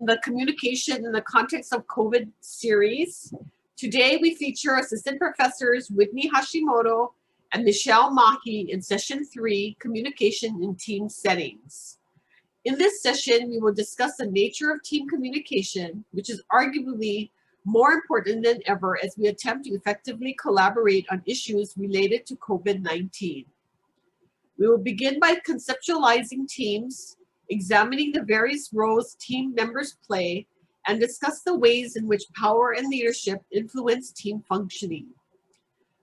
the communication in the context of COVID series. Today we feature Assistant Professors Whitney Hashimoto and Michelle Mahi in Session 3, Communication in Team Settings. In this session, we will discuss the nature of team communication, which is arguably more important than ever as we attempt to effectively collaborate on issues related to COVID-19. We will begin by conceptualizing teams, examining the various roles team members play, and discuss the ways in which power and leadership influence team functioning.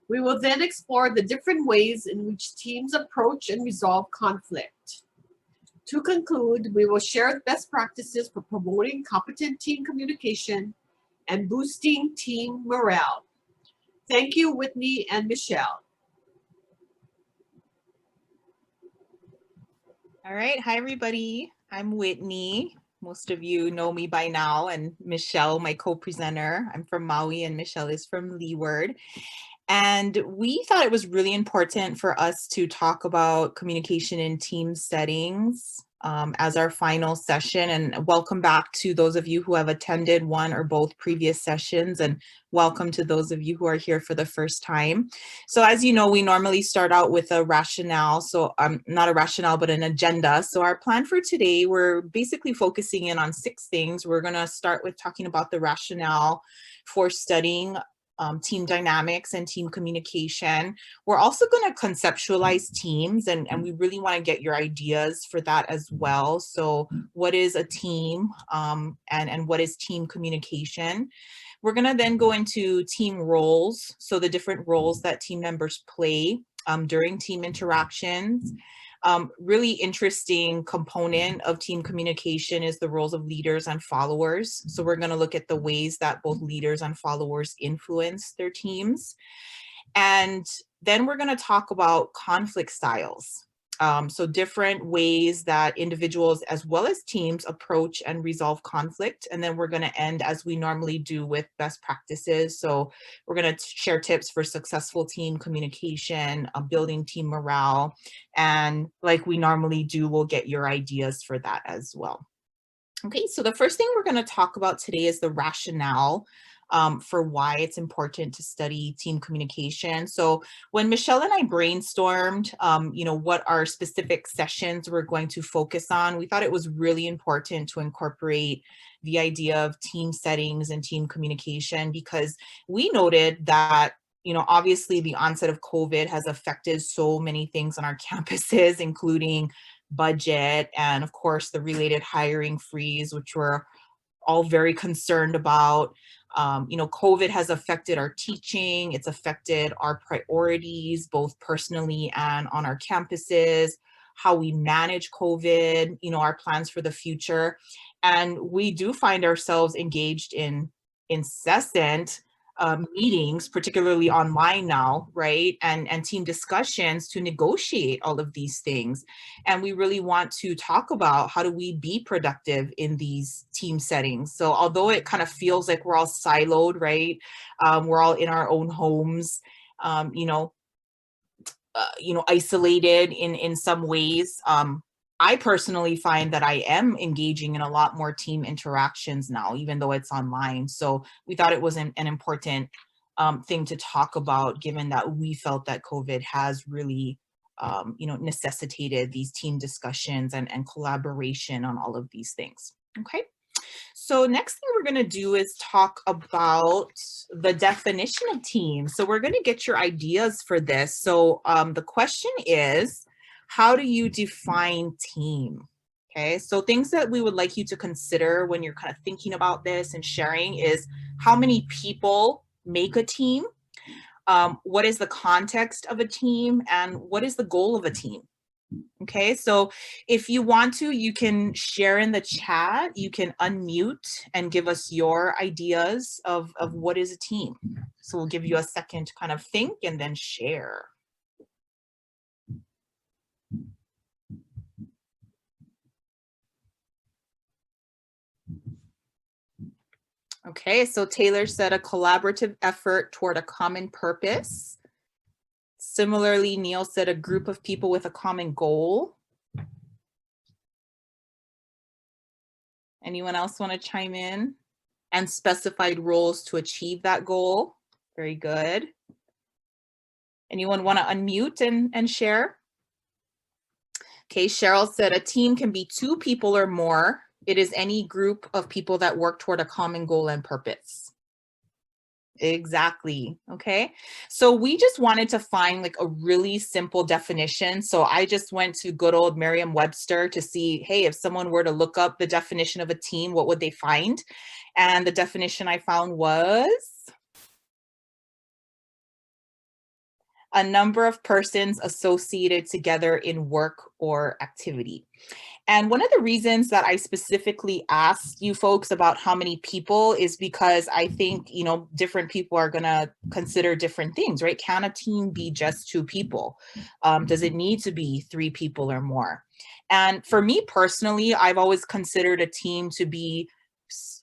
We will then explore the different ways in which teams approach and resolve conflict. To conclude, we will share best practices for promoting competent team communication and boosting team morale. Thank you, Whitney and Michelle. All right, hi everybody. I'm Whitney. Most of you know me by now, and Michelle, my co-presenter. I'm from Maui and Michelle is from Leeward. And we thought it was really important for us to talk about communication in team settings as our final session. And welcome back to those of you who have attended one or both previous sessions, and welcome to those of you who are here for the first time. So as you know, we normally start out with a rationale. So not a rationale, but an agenda. So our plan for today, we're basically focusing in on 6 things. We're going to start with talking about the rationale for studying team dynamics and team communication. We're also going to conceptualize teams, and we really want to get your ideas for that as well. So what is a team and what is team communication? We're going to then go into team roles, so the different roles that team members play during team interactions. Really interesting component of team communication is the roles of leaders and followers. So we're going to look at the ways that both leaders and followers influence their teams. And then we're going to talk about conflict styles. So different ways that individuals as well as teams approach and resolve conflict. And then we're going to end as we normally do with best practices. So we're going to share tips for successful team communication, building team morale. And like we normally do, we'll get your ideas for that as well. Okay, so the first thing we're going to talk about today is the rationale for why it's important to study team communication. So when Michelle and I brainstormed, what our specific sessions we're going to focus on, we thought it was really important to incorporate the idea of team settings and team communication, because we noted that obviously the onset of COVID has affected so many things on our campuses, including budget and of course the related hiring freeze, which we're all very concerned about. COVID has affected our teaching. It's affected our priorities, both personally and on our campuses, how we manage COVID, our plans for the future. And we do find ourselves engaged in incessant meetings, particularly online now, right? And team discussions to negotiate all of these things. And we really want to talk about how do we be productive in these team settings. So although it kind of feels like we're all siloed, right? We're all in our own homes, isolated in some ways. I personally find that I am engaging in a lot more team interactions now, even though it's online. So we thought it was an important thing to talk about, given that we felt that COVID has really, necessitated these team discussions and collaboration on all of these things. Okay. So next thing we're going to do is talk about the definition of team. So we're going to get your ideas for this. So the question is, how do you define team? Okay, so things that we would like you to consider when you're kind of thinking about this and sharing is how many people make a team? What is the context of a team? And what is the goal of a team? Okay, so if you want to, you can share in the chat, you can unmute and give us your ideas of what is a team. So we'll give you a second to kind of think and then share. Okay, so Taylor said a collaborative effort toward a common purpose. Similarly, Neil said a group of people with a common goal. Anyone else want to chime in? And specified roles to achieve that goal. Very good. Anyone want to unmute and share? Okay, Cheryl said a team can be 2 people or more. It is any group of people that work toward a common goal and purpose. Exactly. Okay. So we just wanted to find like a really simple definition. So I just went to good old Merriam-Webster to see, hey, if someone were to look up the definition of a team, what would they find? And the definition I found was a number of persons associated together in work or activity. And one of the reasons that I specifically asked you folks about how many people is because I think, you know, different people are going to consider different things, right? Can a team be just 2 people? Does it need to be 3 people or more? And for me personally, I've always considered a team to be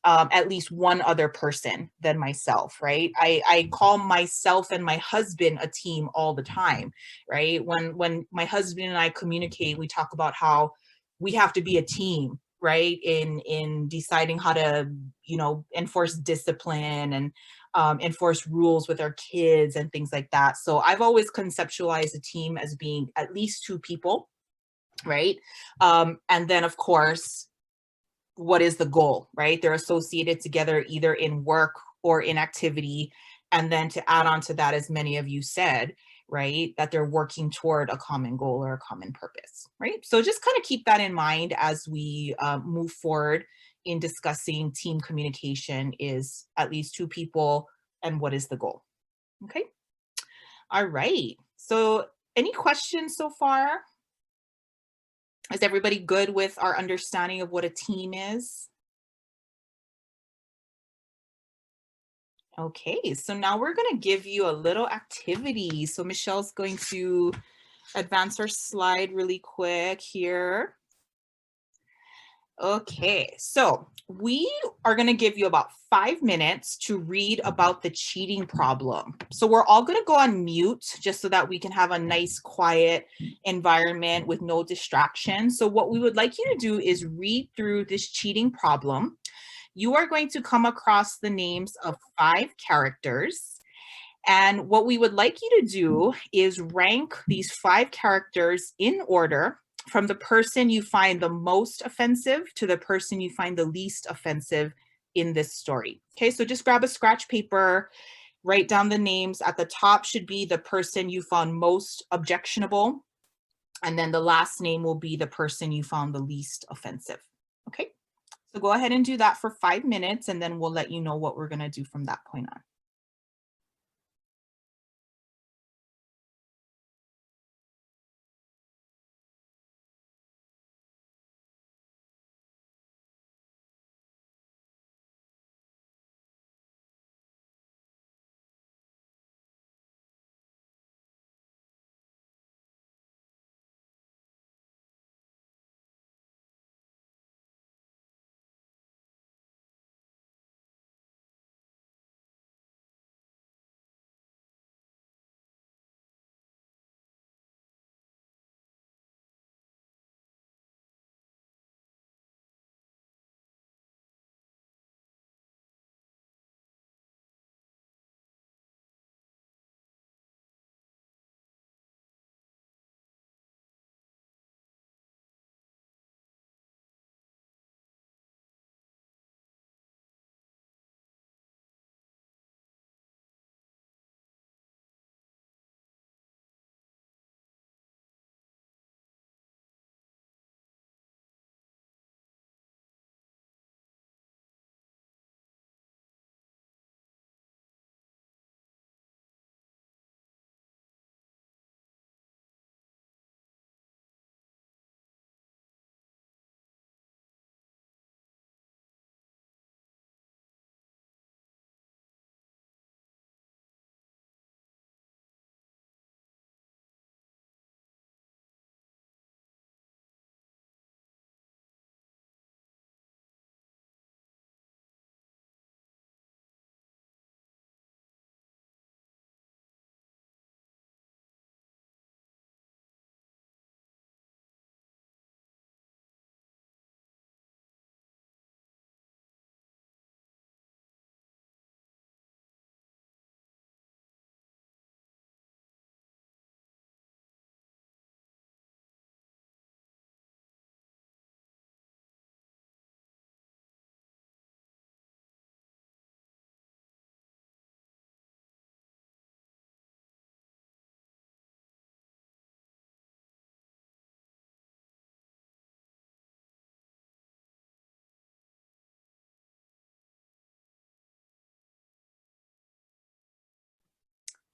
at least one other person than myself, right? I call myself and my husband a team all the time, right? When my husband and I communicate, we talk about how we have to be a team, right? In deciding how to, you know, enforce discipline and enforce rules with our kids and things like that. So I've always conceptualized a team as being at least 2 people, right? And then of course, what is the goal, right? They're associated together either in work or in activity. And then to add on to that, as many of you said, right, that they're working toward a common goal or a common purpose, right? So just kind of keep that in mind as we move forward in discussing team communication is at least 2 people and what is the goal, okay? All right, so any questions so far? Is everybody good with our understanding of what a team is? Okay, so now we're going to give you a little activity. So Michelle's going to advance our slide really quick here. Okay, so we are going to give you about 5 minutes to read about the cheating problem. So we're all going to go on mute just so that we can have a nice quiet environment with no distractions. So what we would like you to do is read through this cheating problem. You are going to come across the names of 5 characters. And what we would like you to do is rank these 5 characters in order from the person you find the most offensive to the person you find the least offensive in this story. Okay, so just grab a scratch paper, write down the names. At the top should be the person you found most objectionable. And then the last name will be the person you found the least offensive. Okay, so go ahead and do that for 5 minutes, and then we'll let you know what we're going to do from that point on.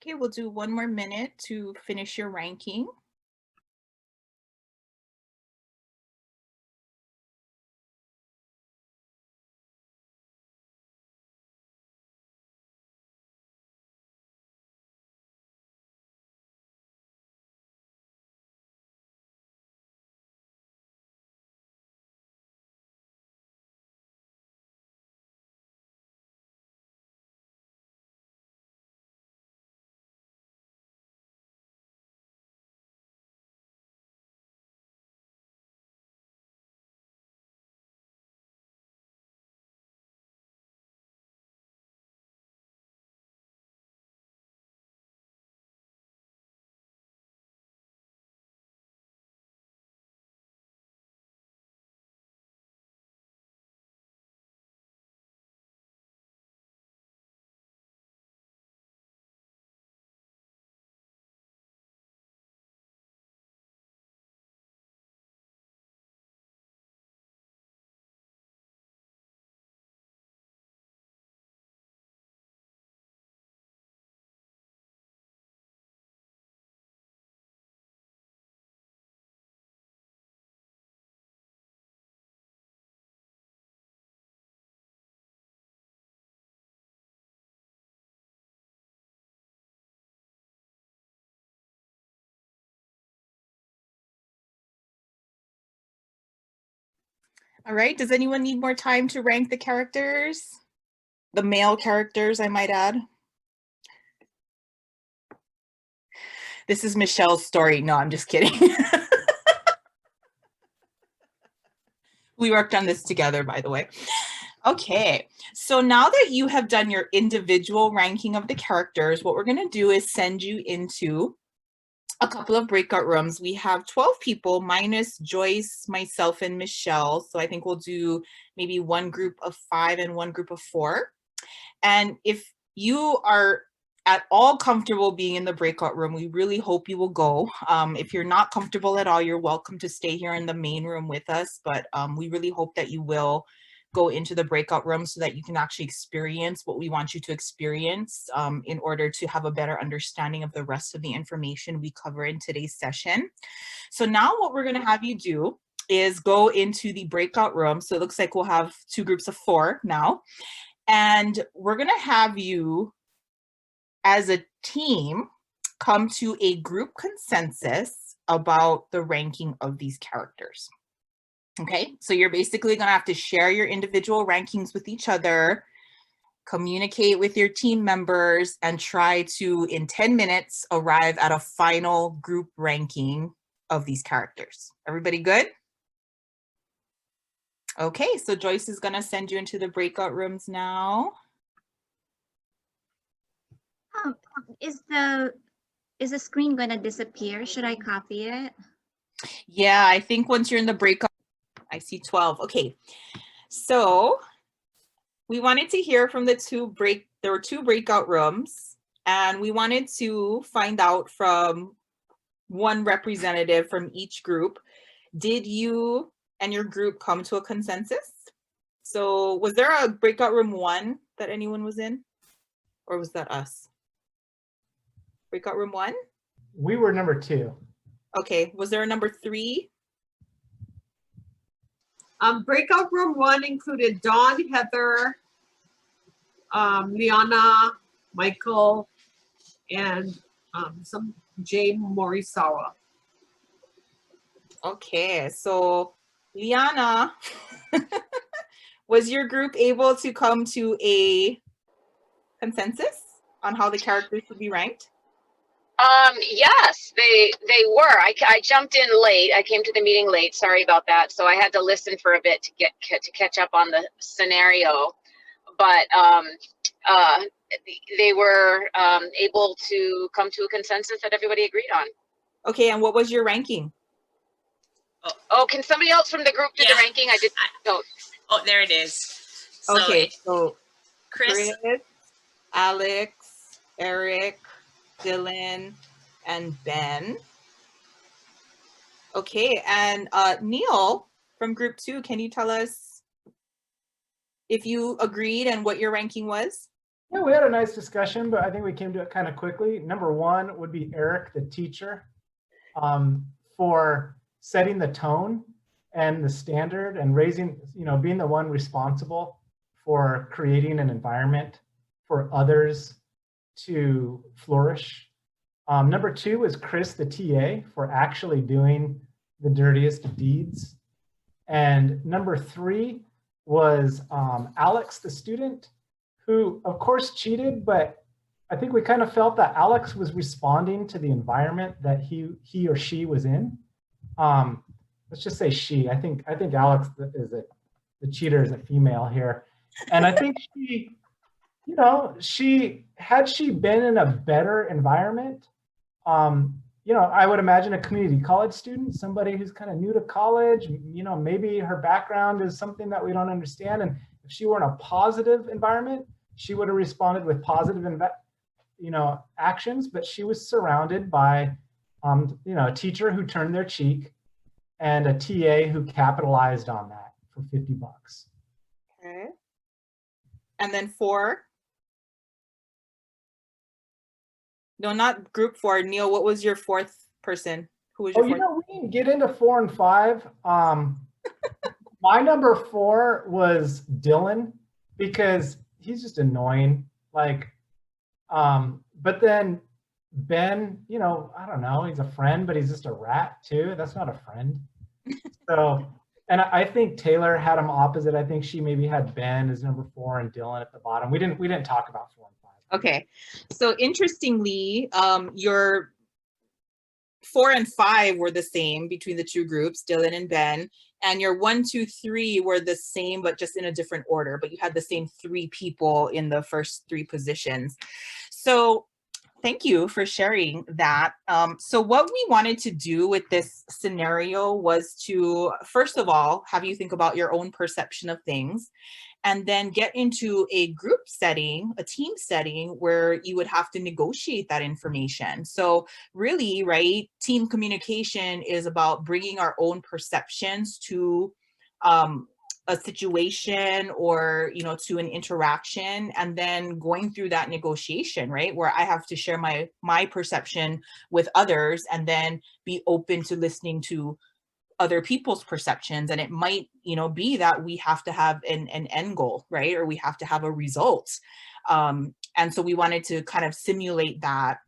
Okay, we'll do 1 more minute to finish your ranking. All right, does anyone need more time to rank the characters? The male characters, I might add. This is Michelle's story. No, I'm just kidding. We worked on this together, by the way. Okay, so now that you have done your individual ranking of the characters, what we're going to do is send you into a couple of breakout rooms. We have 12 people minus Joyce, myself, and Michelle. So I think we'll do maybe 1 group of 5 and 1 group of 4. And if you are at all comfortable being in the breakout room, we really hope you will go. If you're not comfortable at all, you're welcome to stay here in the main room with us. But we really hope that you will go into the breakout room so that you can actually experience what we want you to experience in order to have a better understanding of the rest of the information we cover in today's session. So now what we're going to have you do is go into the breakout room. So it looks like we'll have 2 groups of 4 now. And we're going to have you, as a team, come to a group consensus about the ranking of these characters. Okay, so you're basically going to have to share your individual rankings with each other, communicate with your team members, and try to, in 10 minutes, arrive at a final group ranking of these characters. Everybody good? Okay, so Joyce is going to send you into the breakout rooms now. Is the screen going to disappear? Should I copy it? Yeah, I think once you're in the breakout, I see 12. Okay, so we wanted to hear from there were 2 breakout rooms, and we wanted to find out from 1 representative from each group. Did you and your group come to a consensus? So was there a breakout room 1 that anyone was in? Or was that us? Breakout room 1? We were number 2. Okay, was there a number 3? Breakout room 1 included Dawn, Heather, Liana, Michael, and some Jay Morisawa. Okay, so Liana, was your group able to come to a consensus on how the characters should be ranked? Yes, they were. I jumped in late. I came to the meeting late. Sorry about that. So I had to listen for a bit to catch up on the scenario. But they were able to come to a consensus that everybody agreed on. Okay, and what was your ranking? Oh, can somebody else from the group do the ranking? I did. No. Oh, there it is. So Okay, so Chris, Alex, Eric, Dylan, and Ben. Okay, and Neil from group 2, can you tell us if you agreed and what your ranking was? Yeah, we had a nice discussion, but I think we came to it kind of quickly. Number one would be Eric, the teacher, for setting the tone and the standard and raising, being the one responsible for creating an environment for others to flourish. Number two was Chris, the TA, for actually doing the dirtiest deeds. And number three was Alex, the student, who of course cheated, but I think we kind of felt that Alex was responding to the environment that he or she was in. Let's just say she. I think Alex is the cheater is a female here, and I think she, had she been in a better environment, I would imagine a community college student, somebody who's kind of new to college, maybe her background is something that we don't understand, and if she were in a positive environment, she would have responded with positive actions, but she was surrounded by, a teacher who turned their cheek and a TA who capitalized on that for $50. Okay. And then 4. No, not group 4. Neil, what was your 4th person? Who was your 4th? We didn't get into 4 and 5. My number 4 was Dylan, because he's just annoying. But then Ben, I don't know, he's a friend, but he's just a rat too. That's not a friend. So, and I think Taylor had him opposite. I think she maybe had Ben as number 4 and Dylan at the bottom. We didn't talk about 4 and 5. Okay. So interestingly, your 4 and 5 were the same between the two groups, Dylan and Ben, and your 1, 2, 3 were the same, but just in a different order, but you had the same 3 people in the first 3 positions. So thank you for sharing that. So what we wanted to do with this scenario was to, first of all, have you think about your own perception of things, and then get into a group setting, a team setting, where you would have to negotiate that information. So really, right, team communication is about bringing our own perceptions to a situation or, to an interaction, and then going through that negotiation, right, where I have to share my perception with others and then be open to listening to other people's perceptions. And it might, be that we have to have an end goal, right? Or we have to have a result. And so we wanted to kind of simulate that.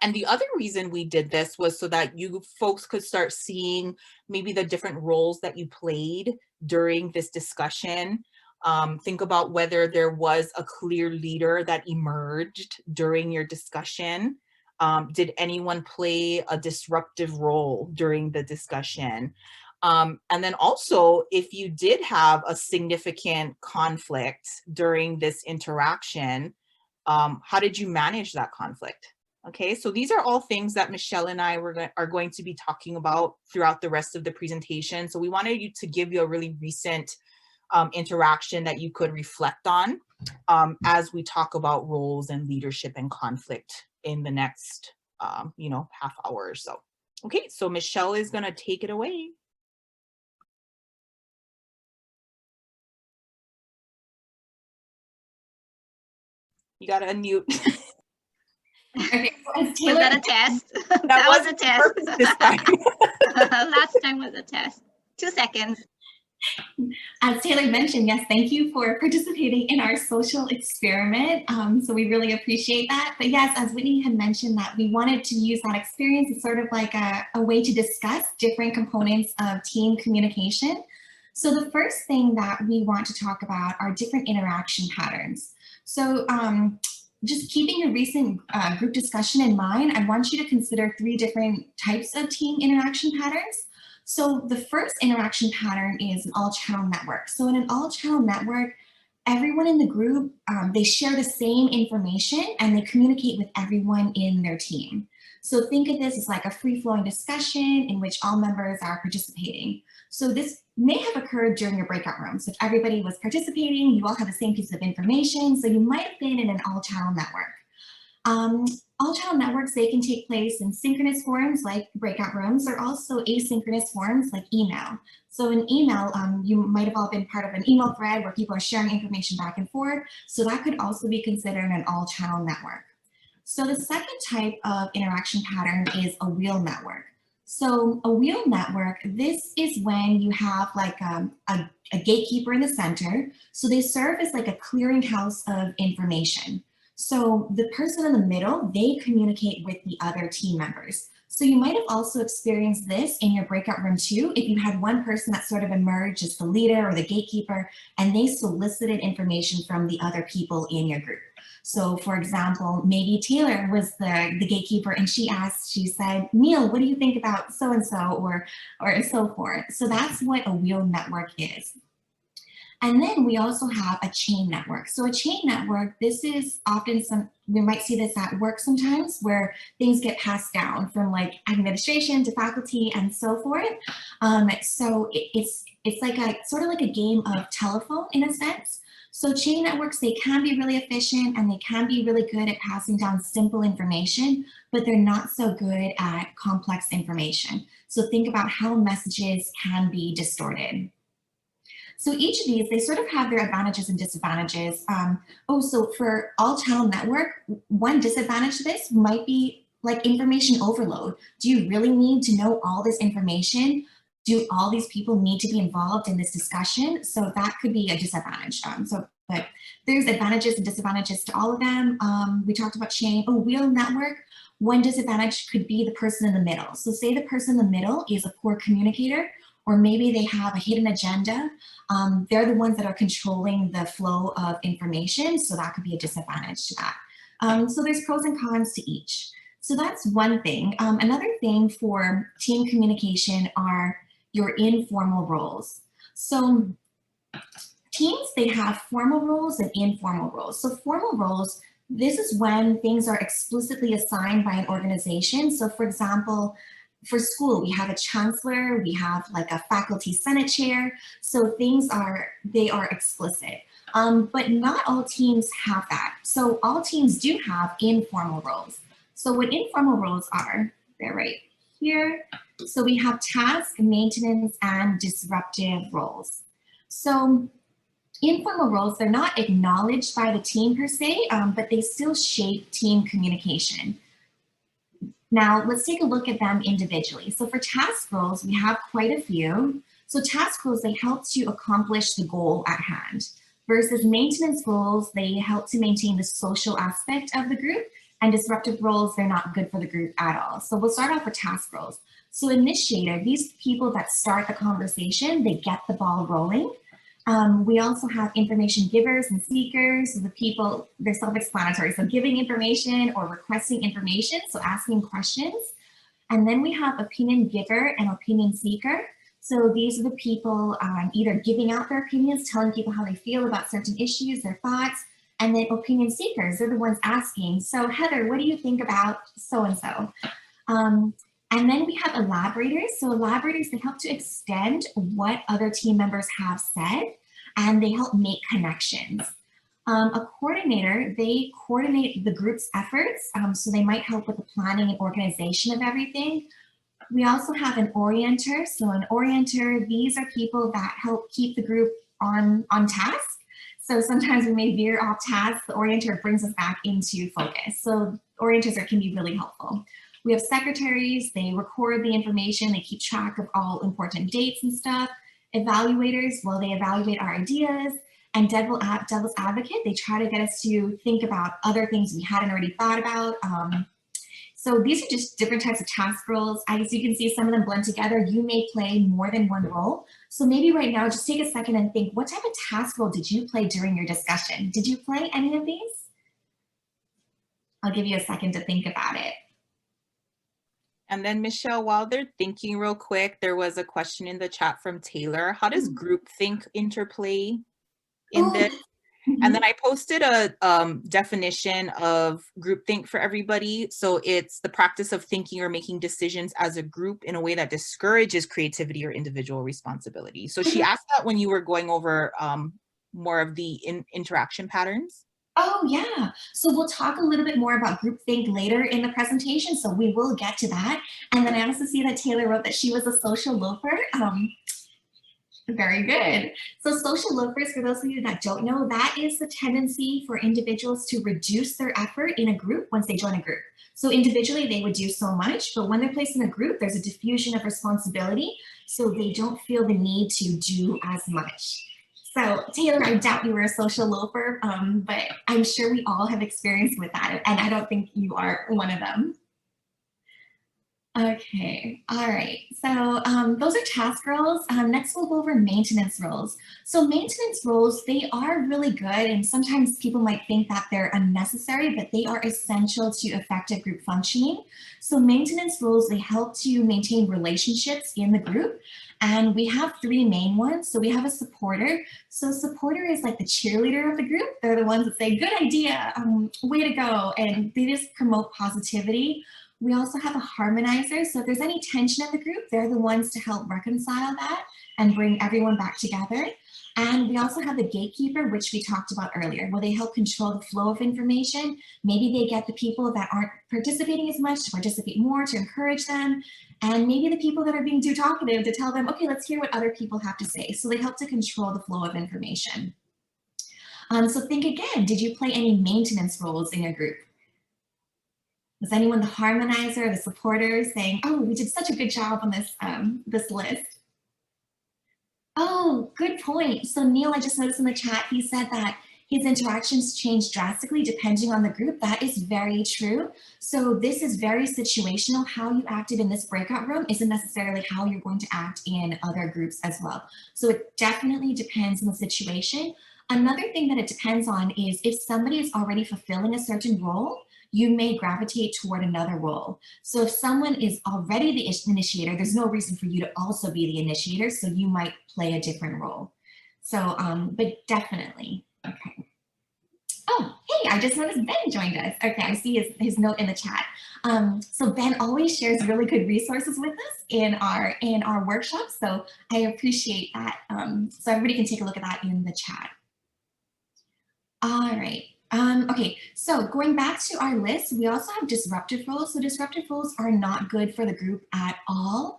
And the other reason we did this was so that you folks could start seeing maybe the different roles that you played during this discussion. Think about whether there was a clear leader that emerged during your discussion. Did anyone play a disruptive role during the discussion? And then also, if you did have a significant conflict during this interaction, how did you manage that conflict? Okay, so these are all things that Michelle and I are going to be talking about throughout the rest of the presentation. So we wanted to give you a really recent interaction that you could reflect on as we talk about roles and leadership and conflict in the next, half hour or so. Okay, so Michelle is gonna take it away. You gotta unmute. Okay, so Was that a test? That was a test. purpose this time. Last time was a test. 2 seconds. as Taylor mentioned, yes, thank you for participating in our social experiment. So we really appreciate that. But yes, as Whitney had mentioned, that we wanted to use that experience as sort of like a way to discuss different components of team communication. So the first thing that we want to talk about are different interaction patterns. So just keeping your recent group discussion in mind, I want you to consider 3 different types of team interaction patterns. So the first interaction pattern is an all-channel network. So in an all-channel network, everyone in the group, they share the same information and they communicate with everyone in their team. So think of this as like a free-flowing discussion in which all members are participating. So this may have occurred during your breakout room. So if everybody was participating, you all have the same piece of information. So you might have been in an all-channel network. All channel networks, they can take place in synchronous forms like breakout rooms, or also asynchronous forms like email. So in email, you might have all been part of an email thread where people are sharing information back and forth. So that could also be considered an all channel network. So the second type of interaction pattern is a wheel network. So a wheel network, this is when you have like a gatekeeper in the center. So they serve as like a clearinghouse of information. So the person in the middle, they communicate with the other team members. So you might have also experienced this in your breakout room too, if you had one person that sort of emerged as the leader or the gatekeeper, and they solicited information from the other people in your group. So for example, maybe Taylor was the gatekeeper, and she said, Neil, what do you think about so-and-so, or so forth. So that's what a wheel network is. And then we also have a chain network. So a chain network, this is often we might see this at work sometimes, where things get passed down from like administration to faculty and so forth. So it's like sort of like a game of telephone in a sense. So chain networks, they can be really efficient and they can be really good at passing down simple information, but they're not so good at complex information. So think about how messages can be distorted. So each of these, they sort of have their advantages and disadvantages. So for all channel network, one disadvantage to this might be like information overload. Do you really need to know all this information? Do all these people need to be involved in this discussion? So that could be a disadvantage. But there's advantages and disadvantages to all of them. We talked about chain. Wheel network, one disadvantage could be the person in the middle. So say the person in the middle is a poor communicator, or maybe they have a hidden agenda. They're the ones that are controlling the flow of information. So that could be a disadvantage to that. So there's pros and cons to each. So that's one thing. Another thing for team communication are your informal roles. So teams, they have formal roles and informal roles. So formal roles, this is when things are explicitly assigned by an organization. So for example, for school, we have a chancellor, we have like a faculty senate chair. So things they are explicit, but not all teams have that. So all teams do have informal roles. So what informal roles are, they're right here. So we have task, maintenance, and disruptive roles. So informal roles, they're not acknowledged by the team per se, but they still shape team communication. Now, let's take a look at them individually. So for task roles, we have quite a few. So task roles, they help to accomplish the goal at hand, versus maintenance roles, they help to maintain the social aspect of the group, and disruptive roles, they're not good for the group at all. So we'll start off with task roles. So initiator, these people that start the conversation, they get the ball rolling. We also have information givers and seekers. So the people, they're self-explanatory. So giving information or requesting information, so asking questions. And then we have opinion giver and opinion seeker. So these are the people either giving out their opinions, telling people how they feel about certain issues, their thoughts. And then opinion seekers, they're the ones asking, so Heather, what do you think about so-and-so? And then we have elaborators. So elaborators, they help to extend what other team members have said, and they help make connections. A coordinator, they coordinate the group's efforts. So they might help with the planning and organization of everything. We also have an orienter. So an orienter, these are people that help keep the group on task. So sometimes we may veer off task. The orienter brings us back into focus. So orienters can be really helpful. We have secretaries, they record the information, they keep track of all important dates and stuff. Evaluators, well, they evaluate our ideas. And devil's advocate, they try to get us to think about other things we hadn't already thought about. So these are just different types of task roles. As you can see, some of them blend together. You may play more than one role. So maybe right now, just take a second and think, what type of task role did you play during your discussion? Did you play any of these? I'll give you a second to think about it. And then Michelle, while they're thinking real quick, there was a question in the chat from Taylor. How does groupthink interplay in this? And then I posted a definition of groupthink for everybody. So it's the practice of thinking or making decisions as a group in a way that discourages creativity or individual responsibility. So she asked that when you were going over more of the interaction patterns. Oh yeah, so we'll talk a little bit more about groupthink later in the presentation, so we will get to that. And then I also see that Taylor wrote that she was a social loafer. Very good. So social loafers, for those of you that don't know, that is the tendency for individuals to reduce their effort in a group once they join a group. So individually they would do so much, but when they're placed in a group, there's a diffusion of responsibility, so they don't feel the need to do as much. So Taylor, I doubt you were a social loafer, but I'm sure we all have experience with that, and I don't think you are one of them. Okay, all right, so those are task roles. Next we'll go over maintenance roles. So maintenance roles, they are really good, and sometimes people might think that they're unnecessary, but they are essential to effective group functioning. So maintenance roles, they help to maintain relationships in the group, and we have three main ones. So we have a supporter. So supporter is like the cheerleader of the group. They're the ones that say, good idea, way to go, and they just promote positivity. We also have a harmonizer. So if there's any tension in the group, they're the ones to help reconcile that and bring everyone back together. And we also have the gatekeeper, which we talked about earlier, where they help control the flow of information. Maybe they get the people that aren't participating as much to participate more, to encourage them. And maybe the people that are being too talkative to tell them, okay, let's hear what other people have to say. So they help to control the flow of information. So think again, did you play any maintenance roles in your group? Was anyone the harmonizer, the supporter, saying, oh, we did such a good job on this, this list? Oh, good point. So Neil, I just noticed in the chat, he said that his interactions change drastically depending on the group. That is very true. So this is very situational. How you acted in this breakout room isn't necessarily how you're going to act in other groups as well. So it definitely depends on the situation. Another thing that it depends on is if somebody is already fulfilling a certain role, you may gravitate toward another role. So if someone is already the initiator, there's no reason for you to also be the initiator, so you might play a different role. So, but definitely, okay. Oh, hey, I just noticed Ben joined us. Okay, I see his note in the chat. So Ben always shares really good resources with us in our workshops, so I appreciate that. So everybody can take a look at that in the chat. All right. Okay, so going back to our list, we also have disruptive roles. So disruptive roles are not good for the group at all.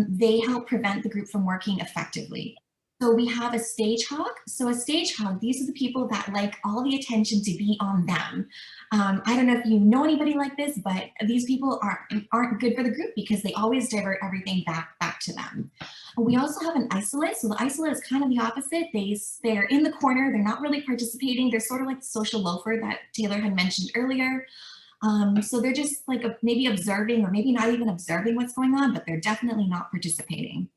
They help prevent the group from working effectively. So we have a stage hog. So a stage hog, these are the people that like all the attention to be on them. I don't know if you know anybody like this, but these people aren't good for the group because they always divert everything back to them. We also have an isolate. So the isolate is kind of the opposite. They're in the corner. They're not really participating. They're sort of like the social loafer that Taylor had mentioned earlier. So they're just like maybe observing or maybe not even observing what's going on, but they're definitely not participating.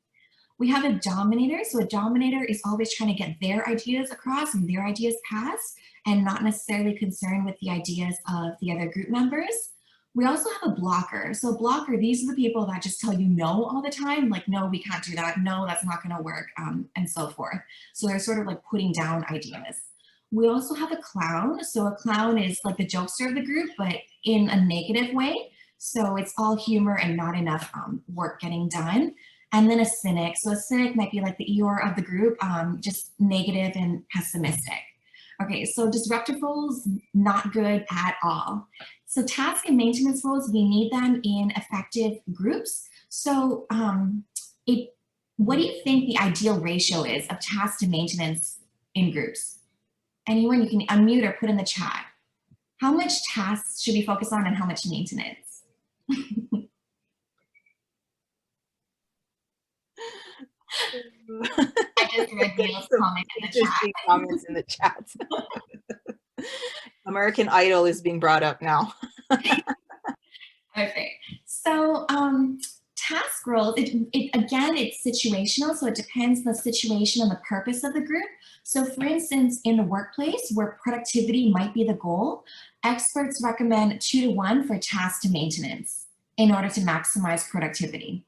We have a dominator. So a dominator is always trying to get their ideas across and their ideas passed and not necessarily concerned with the ideas of the other group members. We also have a blocker. So a blocker, these are the people that just tell you no all the time, like, no, we can't do that. No, that's not gonna work, and so forth. So they're sort of like putting down ideas. We also have a clown. So a clown is like the jokester of the group, but in a negative way. So it's all humor and not enough work getting done. And then a cynic. So a cynic might be like the Eeyore of the group, just negative and pessimistic. Okay, so disruptive roles, not good at all. So task and maintenance roles, we need them in effective groups. So what do you think the ideal ratio is of task to maintenance in groups? Anyone, you can unmute or put in the chat. How much tasks should we focus on and how much maintenance? I just read Neil's comment in the chat. Comments in the chat. American Idol is being brought up now. Okay, so task roles, again, it's situational, so it depends on the situation and the purpose of the group. So for instance, in the workplace where productivity might be the goal, experts recommend 2-to-1 for task to maintenance in order to maximize productivity.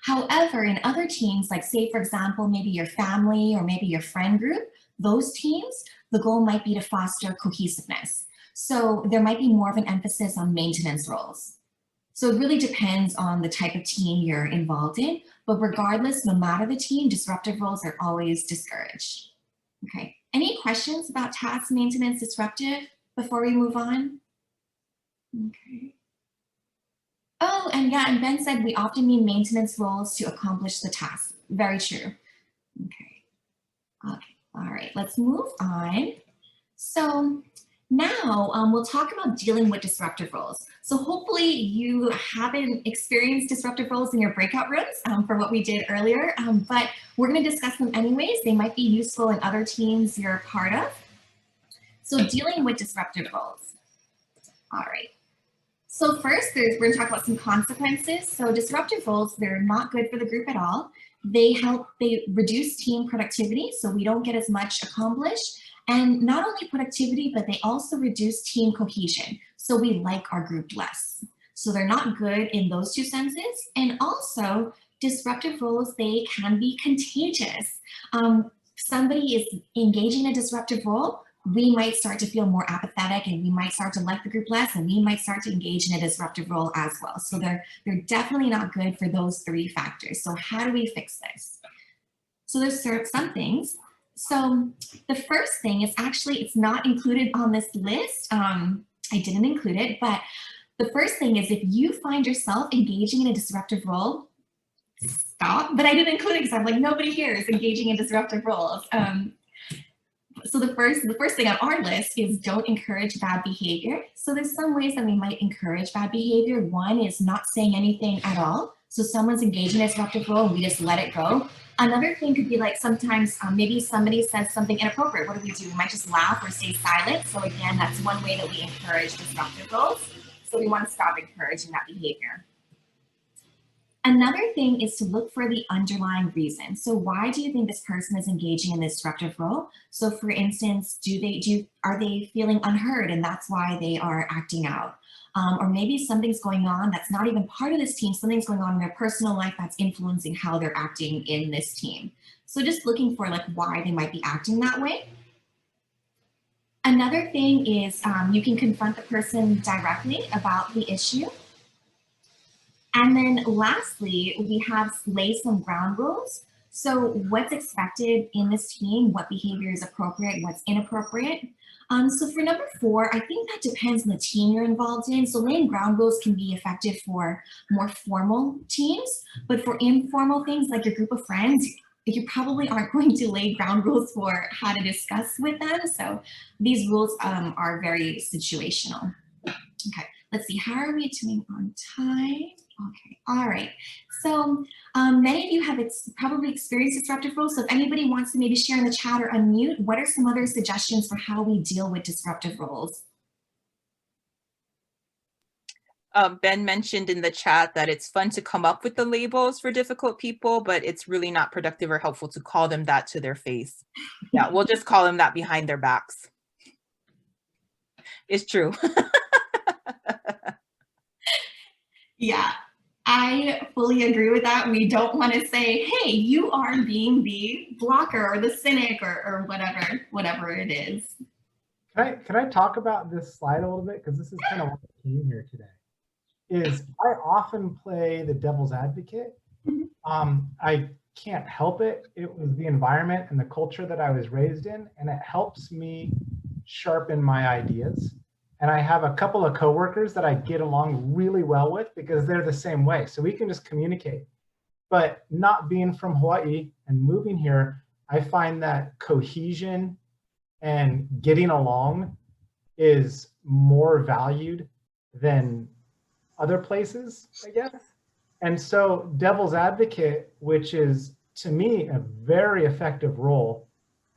However, in other teams, like say, for example, maybe your family or maybe your friend group, those teams, the goal might be to foster cohesiveness. So there might be more of an emphasis on maintenance roles. So it really depends on the type of team you're involved in, but regardless, no matter the team, disruptive roles are always discouraged. Okay, Any questions about task maintenance disruptive before we move on? Okay. Oh, and yeah, and Ben said we often need maintenance roles to accomplish the task. Very true. Okay. Okay. All right, let's move on. So now we'll talk about dealing with disruptive roles. So hopefully you haven't experienced disruptive roles in your breakout rooms for what we did earlier, but we're going to discuss them anyways. They might be useful in other teams you're a part of. So dealing with disruptive roles. All right. So first, we're going to talk about some consequences. So disruptive roles, they're not good for the group at all. They reduce team productivity, so we don't get as much accomplished. And not only productivity, but they also reduce team cohesion. So we like our group less. So they're not good in those two senses. And also disruptive roles, they can be contagious. Somebody is engaging in a disruptive role, we might start to feel more apathetic and we might start to like the group less and we might start to engage in a disruptive role as well. So they're definitely not good for those three factors. So how do we fix this? So there's some things. So the first thing is actually, it's not included on this list. I didn't include it, but the first thing is if you find yourself engaging in a disruptive role, stop. But I didn't include it because I'm like, nobody here is engaging in disruptive roles. So the first thing on our list is don't encourage bad behavior. So there's some ways that we might encourage bad behavior. One is not saying anything at all. So someone's engaging in a disruptive role and we just let it go. Another thing could be like sometimes maybe somebody says something inappropriate. What do? We might just laugh or stay silent. So again, that's one way that we encourage disruptive roles. So we want to stop encouraging that behavior. Another thing is to look for the underlying reason. So why do you think this person is engaging in this disruptive role? So for instance, are they feeling unheard and that's why they are acting out? Or maybe something's going on that's not even part of this team, something's going on in their personal life that's influencing how they're acting in this team. So just looking for like why they might be acting that way. Another thing is you can confront the person directly about the issue. And then lastly, we have lay some ground rules. So what's expected in this team, what behavior is appropriate, what's inappropriate. So for number 4, I think that depends on the team you're involved in. So laying ground rules can be effective for more formal teams, but for informal things like your group of friends, you probably aren't going to lay ground rules for how to discuss with them. So these rules are very situational. Okay, let's see, how are we doing on time? Okay, all right. So many of you have probably experienced disruptive roles. So if anybody wants to maybe share in the chat or unmute, what are some other suggestions for how we deal with disruptive roles? Ben mentioned in the chat that it's fun to come up with the labels for difficult people, but it's really not productive or helpful to call them that to their face. Yeah, we'll just call them that behind their backs. It's true. Yeah, I fully agree with that. We don't want to say, hey, you are being the blocker or the cynic or whatever it is. Can I talk about this slide a little bit? Because this is kind of what came here today. Is I often play the devil's advocate. I can't help it. It was the environment and the culture that I was raised in, and it helps me sharpen my ideas. And I have a couple of coworkers that I get along really well with because they're the same way. So we can just communicate. But not being from Hawaii and moving here, I find that cohesion and getting along is more valued than other places, I guess. And so devil's advocate, which is to me a very effective role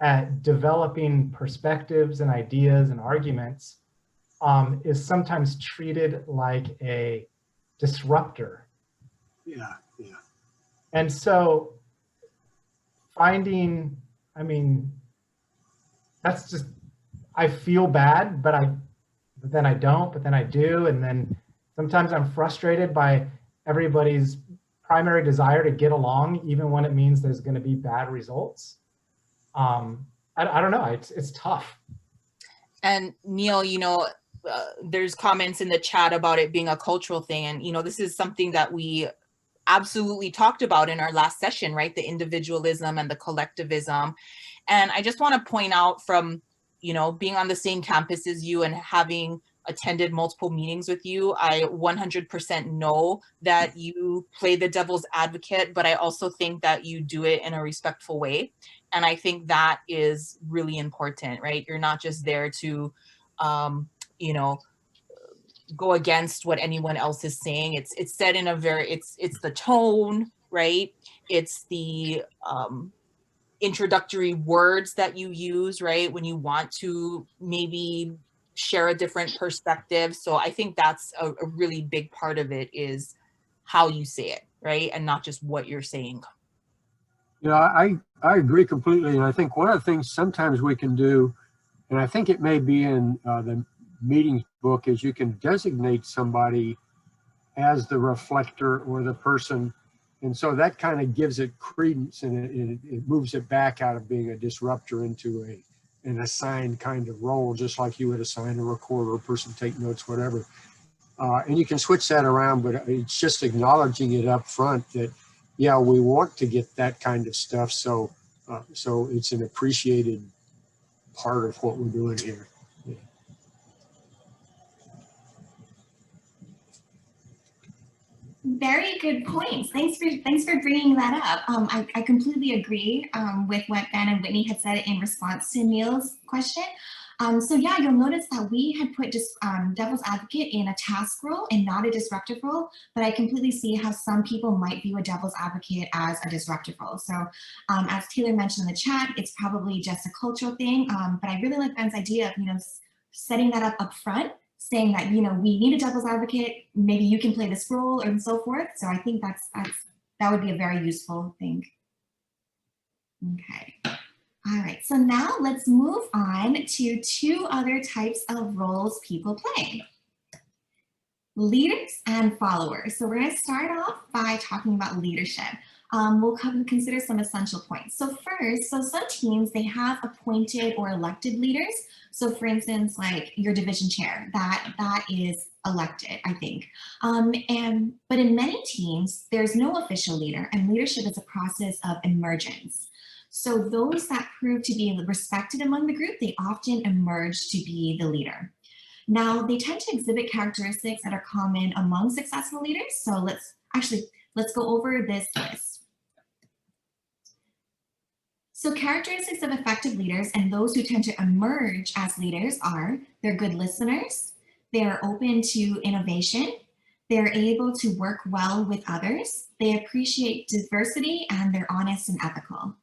at developing perspectives and ideas and arguments, is sometimes treated like a disruptor. Yeah. And so finding, I mean, that's just, I feel bad, but then I don't, but then I do. And then sometimes I'm frustrated by everybody's primary desire to get along, even when it means there's going to be bad results. I don't know, it's tough. And Neil, there's comments in the chat about it being a cultural thing. And, this is something that we absolutely talked about in our last session, right? The individualism and the collectivism. And I just want to point out from, you know, being on the same campus as you and having attended multiple meetings with you, I 100% know that you play the devil's advocate, but I also think that you do it in a respectful way. And I think that is really important, right? You're not just there to, you know, go against what anyone else is saying. It's said in a very, it's the tone, right? It's the introductory words that you use, right? When you want to maybe share a different perspective. So I think that's a really big part of it, is how you say it, right? And not just what you're saying. Yeah, I agree completely. And I think one of the things sometimes we can do, and I think it may be in the meetings book, is you can designate somebody as the reflector or the person. And so that kind of gives it credence, and it moves it back out of being a disruptor into an assigned kind of role, just like you would assign a recorder, a person take notes, whatever. And you can switch that around, but it's just acknowledging it up front that, yeah, we want to get that kind of stuff. So, so it's an appreciated part of what we're doing here. Yeah. Very good points. Thanks for bringing that up. I completely agree with what Ben and Whitney had said in response to Neil's question. So yeah, you'll notice that we had put just devil's advocate in a task role and not a disruptive role, but I completely see how some people might view a devil's advocate as a disruptive role. So as Taylor mentioned in the chat, it's probably just a cultural thing, but I really like Ben's idea of, you know, setting that up front, saying that, you know, we need a devil's advocate, maybe you can play this role and so forth. So I think that would be a very useful thing. Okay. All right, so now let's move on to two other types of roles people play. Leaders and followers. So we're going to start off by talking about leadership. We'll consider some essential points. So first, some teams, they have appointed or elected leaders. So for instance, like your division chair, that is elected, I think. But in many teams, there's no official leader, and leadership is a process of emergence. So those that prove to be respected among the group, they often emerge to be the leader. Now, they tend to exhibit characteristics that are common among successful leaders. So let's go over this list. So characteristics of effective leaders and those who tend to emerge as leaders are: they're good listeners, they are open to innovation, they're able to work well with others, they appreciate diversity, and they're honest and ethical.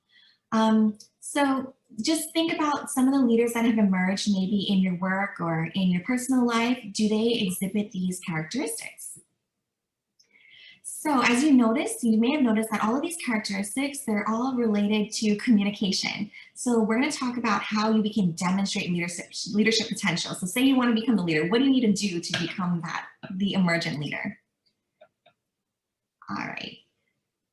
So just think about some of the leaders that have emerged maybe in your work or in your personal life. Do they exhibit these characteristics? So as you may have noticed that all of these characteristics, they're all related to communication. So we're going to talk about how you can demonstrate leadership potential. So say you want to become the leader, what do you need to do to become the emergent leader? All right.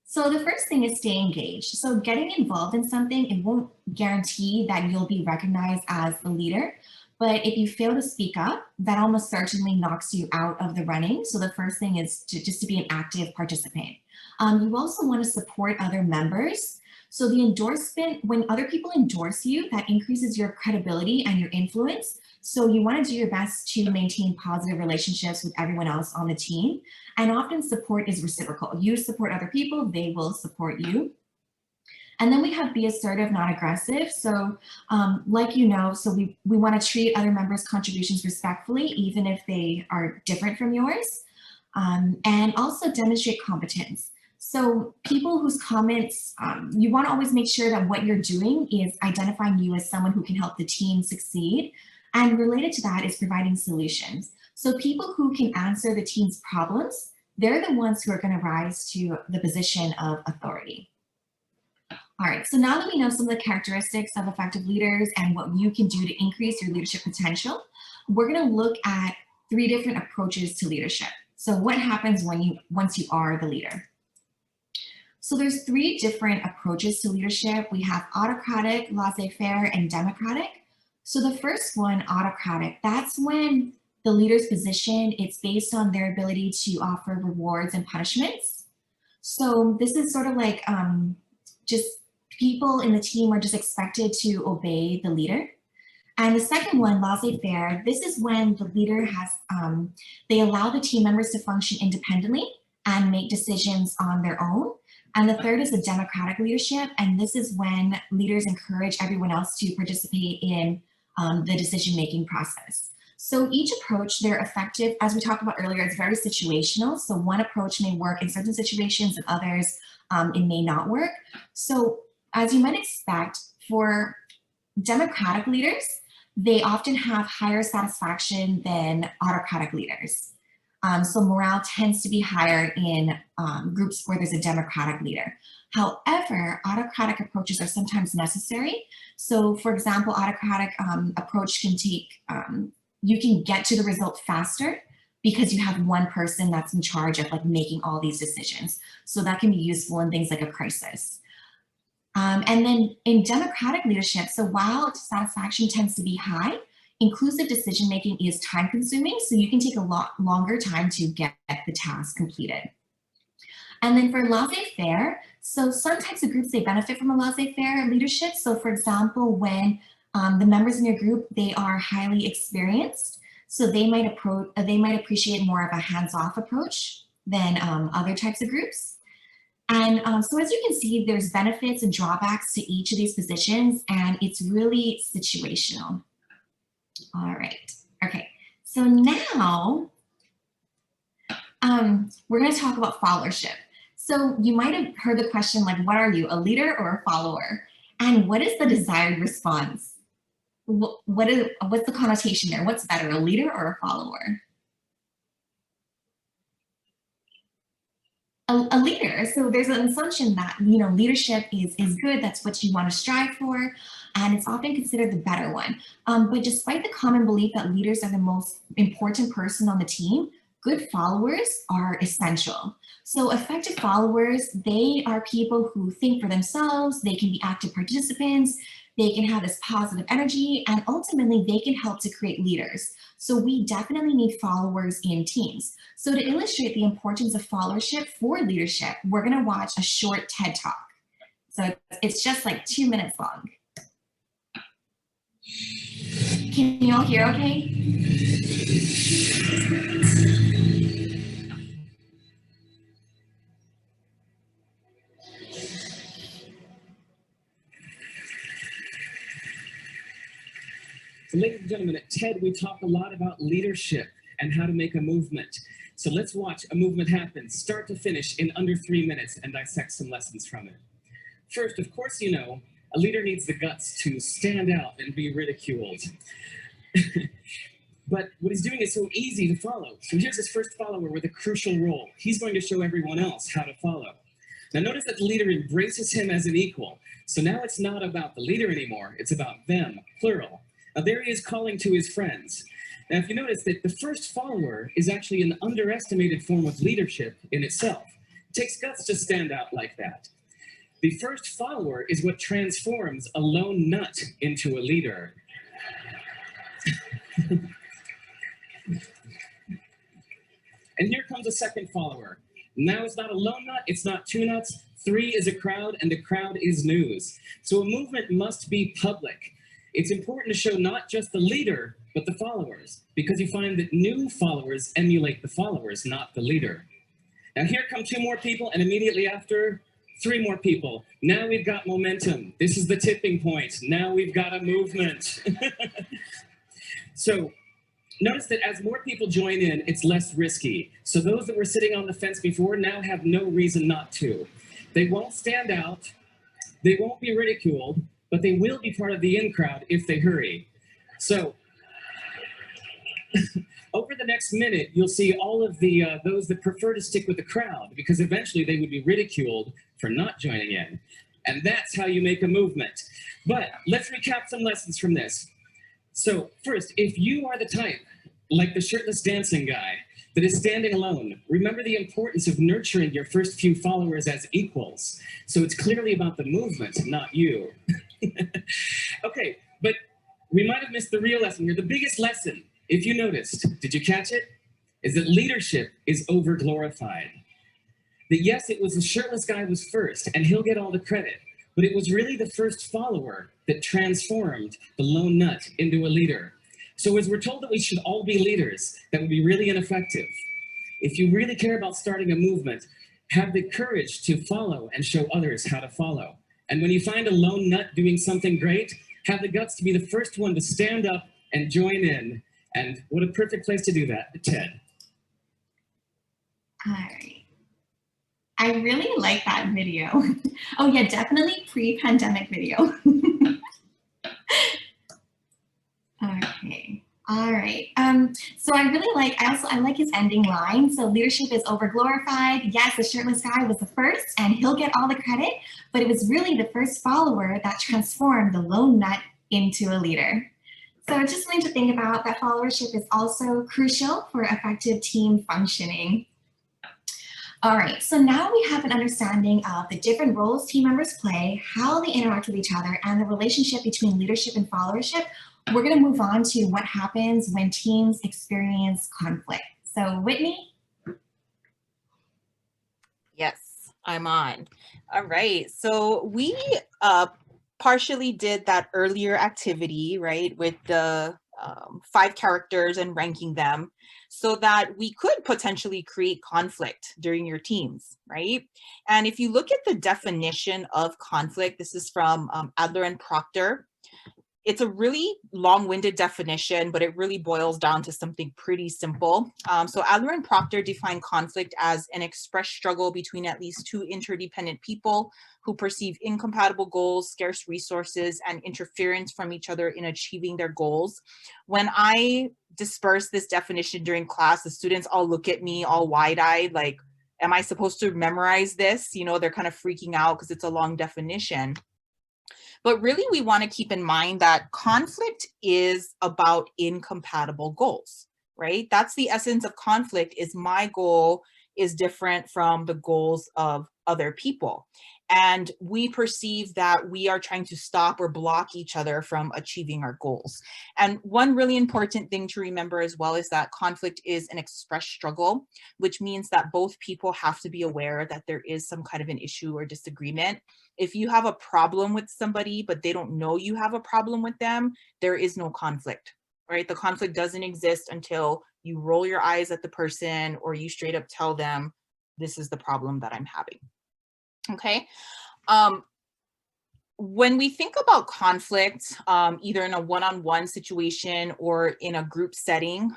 So the first thing is stay engaged. So getting involved in something, it won't guarantee that you'll be recognized as the leader, but if you fail to speak up, that almost certainly knocks you out of the running. So the first thing is just to be an active participant. You also want to support other members. So the endorsement, when other people endorse you, that increases your credibility and your influence. So you want to do your best to maintain positive relationships with everyone else on the team. And often support is reciprocal. You support other people, they will support you. And then we have be assertive, not aggressive. So like you know, so we want to treat other members' contributions respectfully, even if they are different from yours. And also demonstrate competence. So people whose comments, you want to always make sure that what you're doing is identifying you as someone who can help the team succeed. And related to that is providing solutions. So people who can answer the team's problems, they're the ones who are going to rise to the position of authority. All right, so now that we know some of the characteristics of effective leaders and what you can do to increase your leadership potential, we're going to look at 3 different approaches to leadership. So what happens once you are the leader? So there's 3 different approaches to leadership. We have autocratic, laissez-faire, and democratic. So the first one, autocratic, that's when the leader's position, it's based on their ability to offer rewards and punishments. So this is sort of like just people in the team are just expected to obey the leader. And the second one, laissez-faire, this is when the leader has, they allow the team members to function independently and make decisions on their own. And the third is the democratic leadership. And this is when leaders encourage everyone else to participate in the decision-making process. So each approach, they're effective, as we talked about earlier, it's very situational. So one approach may work in certain situations and others, it may not work. So as you might expect, for democratic leaders, they often have higher satisfaction than autocratic leaders. So morale tends to be higher in groups where there's a democratic leader. However, autocratic approaches are sometimes necessary. So for example, autocratic approach can take, you can get to the result faster because you have one person that's in charge of like making all these decisions. So that can be useful in things like a crisis. And then in democratic leadership, so while satisfaction tends to be high, inclusive decision-making is time-consuming, so you can take a lot longer time to get the task completed. And then for laissez-faire, so some types of groups, they benefit from a laissez-faire leadership. So for example, when the members in your group, they are highly experienced, so they might appreciate more of a hands-off approach than other types of groups. And so as you can see, there's benefits and drawbacks to each of these positions, and it's really situational. All right, okay. So now we're gonna talk about followership. So you might have heard the question like, what are you, a leader or a follower? And what is the desired response? What's the connotation there? What's better, a leader or a follower? A leader. So there's an assumption that, you know, leadership is good. That's what you want to strive for. And it's often considered the better one. But despite the common belief that leaders are the most important person on the team, good followers are essential. So effective followers, they are people who think for themselves. They can be active participants. They can have this positive energy, and ultimately they can help to create leaders. So we definitely need followers in teams. So to illustrate the importance of followership for leadership, we're gonna watch a short TED Talk. So it's just like 2 minutes long. Can you all hear okay? So ladies and gentlemen, at TED, we talk a lot about leadership and how to make a movement. So let's watch a movement happen, start to finish, in under 3 minutes and dissect some lessons from it. First, of course, you know, a leader needs the guts to stand out and be ridiculed. But what he's doing is so easy to follow. So here's his first follower with a crucial role. He's going to show everyone else how to follow. Now notice that the leader embraces him as an equal. So now it's not about the leader anymore, it's about them, plural. Now there he is calling to his friends. Now if you notice that the first follower is actually an underestimated form of leadership in itself. It takes guts to stand out like that. The first follower is what transforms a lone nut into a leader. And here comes a second follower. Now it's not a lone nut, it's not two nuts, 3 is a crowd, and the crowd is news. So a movement must be public. It's important to show not just the leader, but the followers, because you find that new followers emulate the followers, not the leader. Now here come 2 more people, and immediately after, 3 more people. Now we've got momentum. This is the tipping point. Now we've got a movement. So notice that as more people join in, it's less risky. So those that were sitting on the fence before now have no reason not to. They won't stand out, they won't be ridiculed, but they will be part of the in crowd if they hurry. So over the next minute, you'll see all of the those that prefer to stick with the crowd, because eventually they would be ridiculed for not joining in. And that's how you make a movement. But let's recap some lessons from this. So first, if you are the type, like the shirtless dancing guy, that is standing alone, remember the importance of nurturing your first few followers as equals. So it's clearly about the movement, not you. Okay, but we might have missed the real lesson here. The biggest lesson, if you noticed, did you catch it? Is that leadership is over-glorified. That yes, it was the shirtless guy was first, and he'll get all the credit. but it was really the first follower that transformed the lone nut into a leader. So as we're told that we should all be leaders, that would be really ineffective. If you really care about starting a movement, have the courage to follow and show others how to follow. And when you find a lone nut doing something great, have the guts to be the first one to stand up and join in. And what a perfect place to do that, Ted. All right. I really like that video. Oh yeah, definitely pre-pandemic video. Okay. All right. So I really like, I like his ending line. So leadership is overglorified. Yes, the shirtless guy was the first and he'll get all the credit, but it was really the first follower that transformed the lone nut into a leader. So just something to think about, that followership is also crucial for effective team functioning. All right, so now we have an understanding of the different roles team members play, how they interact with each other, and the relationship between leadership and followership. We're going to move on to what happens when teams experience conflict. So Whitney? Yes, I'm on. All right, so we partially did that earlier activity, right, with the 5 characters and ranking them so that we could potentially create conflict during your teams, right? And if you look at the definition of conflict, this is from Adler and Proctor. It's a really long-winded definition, but it really boils down to something pretty simple. So Adler and Proctor define conflict as an expressed struggle between at least 2 interdependent people who perceive incompatible goals, scarce resources, and interference from each other in achieving their goals. When I disperse this definition during class, the students all look at me all wide-eyed, like, am I supposed to memorize this? You know, they're kind of freaking out because it's a long definition. But really, we want to keep in mind that conflict is about incompatible goals, right? That's the essence of conflict, is my goal is different from the goals of other people. And we perceive that we are trying to stop or block each other from achieving our goals. And one really important thing to remember as well is that conflict is an expressed struggle, which means that both people have to be aware that there is some kind of an issue or disagreement. If you have a problem with somebody, but they don't know you have a problem with them, there is no conflict, right? The conflict doesn't exist until you roll your eyes at the person or you straight up tell them, this is the problem that I'm having. Okay. When we think about conflict, either in a one-on-one situation or in a group setting,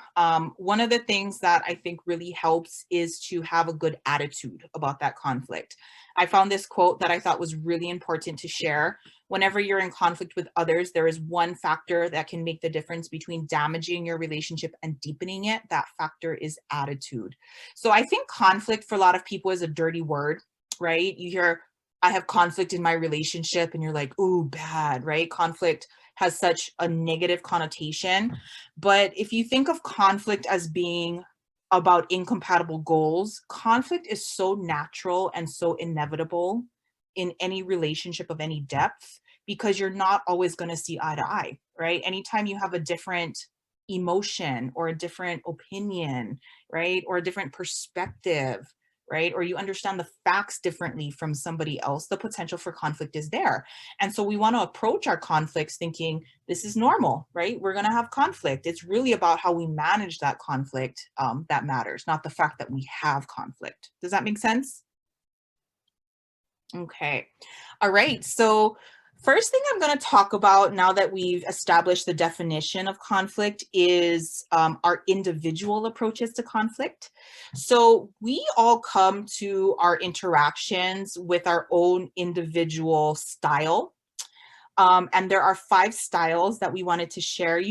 one of the things that I think really helps is to have a good attitude about that conflict. I found this quote that I thought was really important to share. Whenever you're in conflict with others, there is one factor that can make the difference between damaging your relationship and deepening it. That factor is attitude. So I think conflict for a lot of people is a dirty word, right? You hear, I have conflict in my relationship, and you're like, ooh, bad, right? Conflict has such a negative connotation. But if you think of conflict as being about incompatible goals, conflict is so natural and so inevitable in any relationship of any depth, because you're not always going to see eye to eye, right? Anytime you have a different emotion or a different opinion, right? Or a different perspective, right? Or you understand the facts differently from somebody else, the potential for conflict is there. And so we want to approach our conflicts thinking this is normal, right? We're going to have conflict. It's really about how we manage that conflict that matters, not the fact that we have conflict. Does that make sense? Okay. All right. So first thing I'm going to talk about now that we've established the definition of conflict is our individual approaches to conflict. So we all come to our interactions with our own individual style. And there are 5 styles that we wanted to share.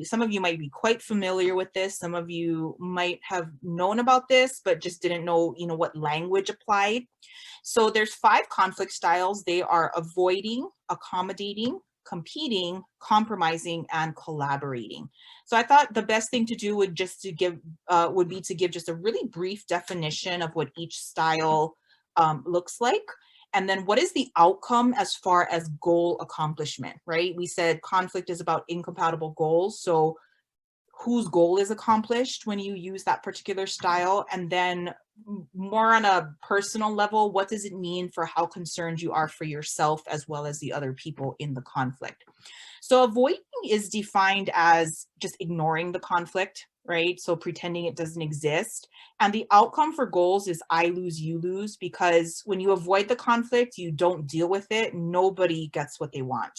Some of you might be quite familiar with this. Some of you might have known about this, but just didn't know, what language applied. So there's 5 conflict styles. They are avoiding, accommodating, competing, compromising, and collaborating. So I thought the best thing to do would be to give just a really brief definition of what each style looks like. And then what is the outcome as far as goal accomplishment, right? We said conflict is about incompatible goals. So whose goal is accomplished when you use that particular style? And then more on a personal level, what does it mean for how concerned you are for yourself as well as the other people in the conflict? So avoiding is defined as just ignoring the conflict, right? So pretending it doesn't exist. And the outcome for goals is I lose, you lose, because when you avoid the conflict, you don't deal with it, nobody gets what they want,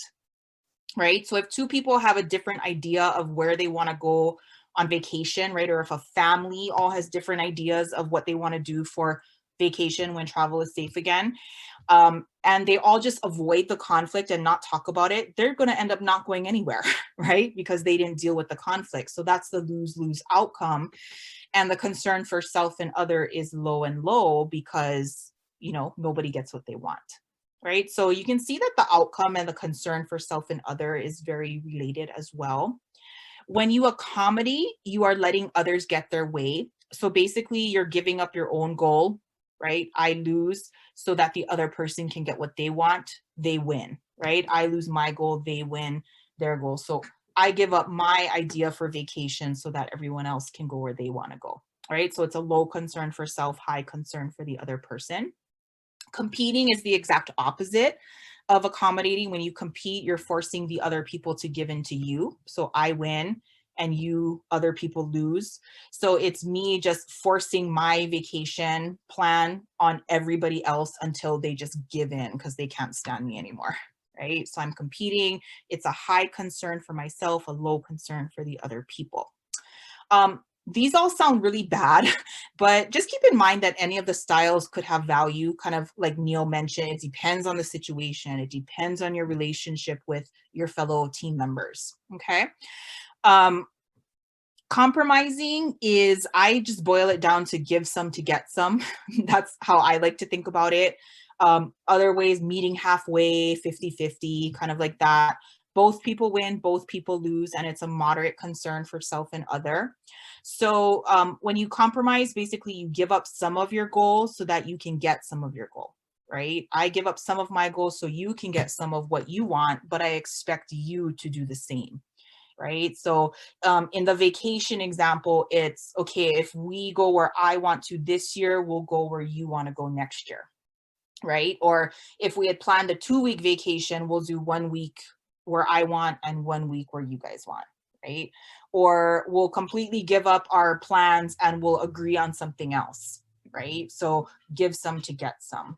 right? So if two people have a different idea of where they want to go on vacation, right? Or if a family all has different ideas of what they want to do for vacation when travel is safe again, and they all just avoid the conflict and not talk about it, they're going to end up not going anywhere, right? Because they didn't deal with the conflict. So that's the lose-lose outcome. And the concern for self and other is low and low because, you know, nobody gets what they want, right? So you can see that the outcome and the concern for self and other is very related as well. When you accommodate, you are letting others get their way. So basically you're giving up your own goal, right? I lose so that the other person can get what they want, they win, right? I lose my goal, they win their goal. So I give up my idea for vacation so that everyone else can go where they want to go, right? So it's a low concern for self, high concern for the other person. Competing is the exact opposite of accommodating. When you compete, you're forcing the other people to give in to you. So I win and you, other people lose. So it's me just forcing my vacation plan on everybody else until they just give in because they can't stand me anymore, right? So I'm competing. It's a high concern for myself, a low concern for the other people. These all sound really bad, but just keep in mind that any of the styles could have value, kind of like Neil mentioned. It depends on the situation. It depends on your relationship with your fellow team members, okay? Compromising is, I just boil it down to give some to get some. That's how I like to think about it. Other ways, meeting halfway, 50-50, kind of like that. Both people win, both people lose, and it's a moderate concern for self and other. So when you compromise, basically you give up some of your goals so that you can get some of your goal, right? I give up some of my goals so you can get some of what you want, but I expect you to do the same, right? So in the vacation example, it's okay, if we go where I want to this year, we'll go where you want to go next year, right? Or if we had planned a 2-week vacation, we'll do 1 week where I want and 1 week where you guys want, right? Or we'll completely give up our plans and we'll agree on something else, right? So give some to get some.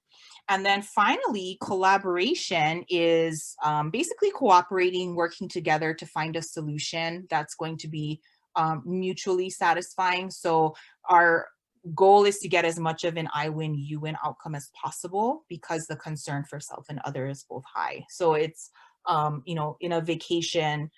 And then finally, collaboration is basically cooperating, working together to find a solution that's going to be mutually satisfying. So our goal is to get as much of an I win, you win outcome as possible because the concern for self and other is both high. So it's, you know, in a vacation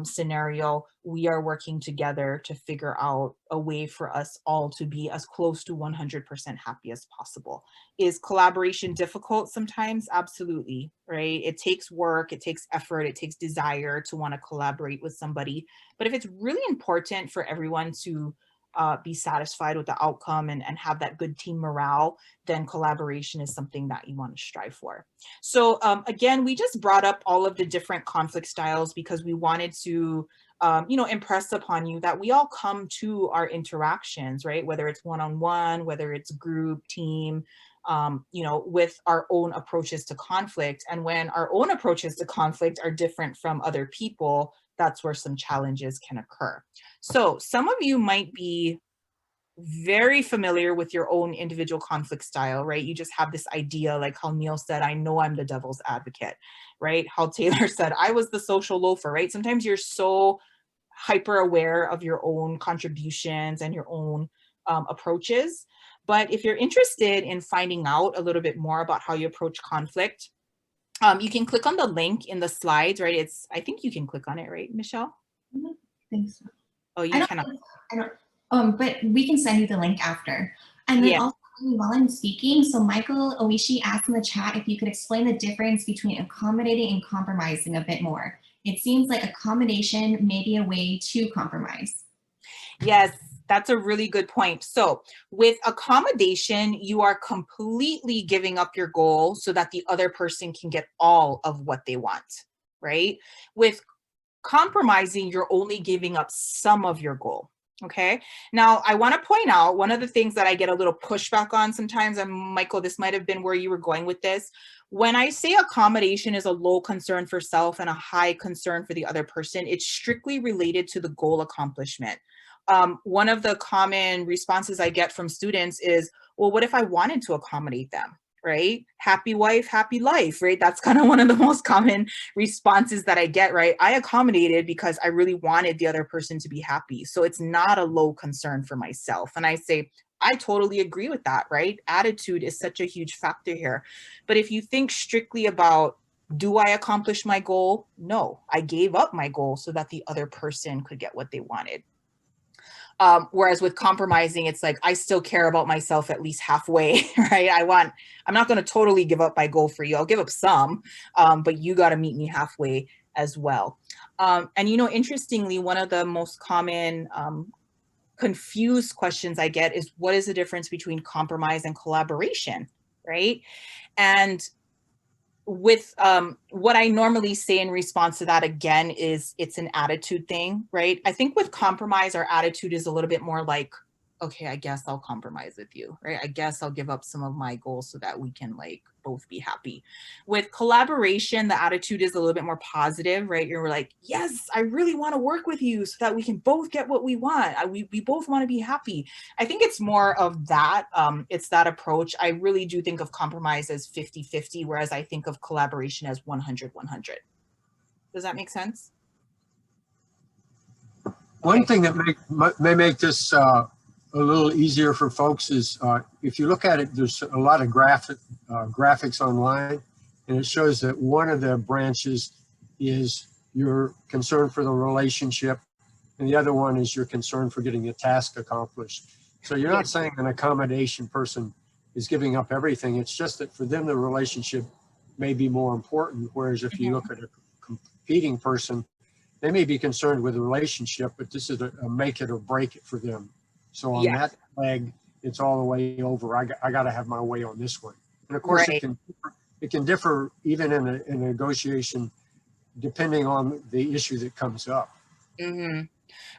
scenario, we are working together to figure out a way for us all to be as close to 100% happy as possible. Is collaboration difficult sometimes? Absolutely, right? It takes work, it takes effort, it takes desire to want to collaborate with somebody. But if it's really important for everyone to be satisfied with the outcome and have that good team morale, then collaboration is something that you want to strive for. So again, we just brought up all of the different conflict styles because we wanted to you know, impress upon you that we all come to our interactions, right? Whether it's one-on-one, whether it's group, team, you know, with our own approaches to conflict. And when our own approaches to conflict are different from other people, that's where some challenges can occur. So some of you might be very familiar with your own individual conflict style, right? You just have this idea, like how Neil said, I know I'm the devil's advocate, right? How Taylor said, I was the social loafer, right? Sometimes you're so hyper aware of your own contributions and your own approaches. But if you're interested in finding out a little bit more about how you approach conflict, you can click on the link in the slides, right? It's, I think you can click on it, right, Michelle? I don't think so. Oh, you cannot. I don't, but we can send you the link after. And then also while I'm speaking, so Michael Oishi asked in the chat if you could explain the difference between accommodating and compromising a bit more. It seems like accommodation may be a way to compromise. Yes, that's a really good point. So with accommodation, you are completely giving up your goal so that the other person can get all of what they want, right? With compromising, you're only giving up some of your goal. Okay. Now, I want to point out one of the things that I get a little pushback on sometimes, and Michael, this might have been where you were going with this. When I say accommodation is a low concern for self and a high concern for the other person, it's strictly related to the goal accomplishment. One of the common responses I get from students is, well, what if I wanted to accommodate them? Right? Happy wife, happy life, right? That's kind of one of the most common responses that I get, right? I accommodated because I really wanted the other person to be happy. So it's not a low concern for myself. And I say, I totally agree with that, right? Attitude is such a huge factor here. But if you think strictly about, do I accomplish my goal? No, I gave up my goal so that the other person could get what they wanted. Whereas with compromising, it's like, I still care about myself at least halfway, right? I'm not going to totally give up my goal for you. I'll give up some, but you got to meet me halfway as well. And, interestingly, one of the most common confused questions I get is, what is the difference between compromise and collaboration, right? And with what I normally say in response to that, again, is it's an attitude thing, right? I think with compromise, our attitude is a little bit more like, okay, I guess I'll compromise with you, right? I guess I'll give up some of my goals so that we can like both be happy. With collaboration, the attitude is a little bit more positive, right? You're like, yes, I really want to work with you so that we can both get what we want. We both want to be happy. I think it's more of that. It's that approach. I really do think of compromise as 50-50, whereas I think of collaboration as 100-100. Does that make sense? One thing that may make this a little easier for folks is if you look at it, there's a lot of graphics online, and it shows that one of the branches is your concern for the relationship, and the other one is your concern for getting a task accomplished. So you're not saying an accommodation person is giving up everything. It's just that for them, the relationship may be more important. Whereas if you look at a competing person, they may be concerned with the relationship, but this is a make it or break it for them. So on that leg, it's all the way over. I got to have my way on this one. And of course, it can differ even in a negotiation, depending on the issue that comes up. Mm-hmm.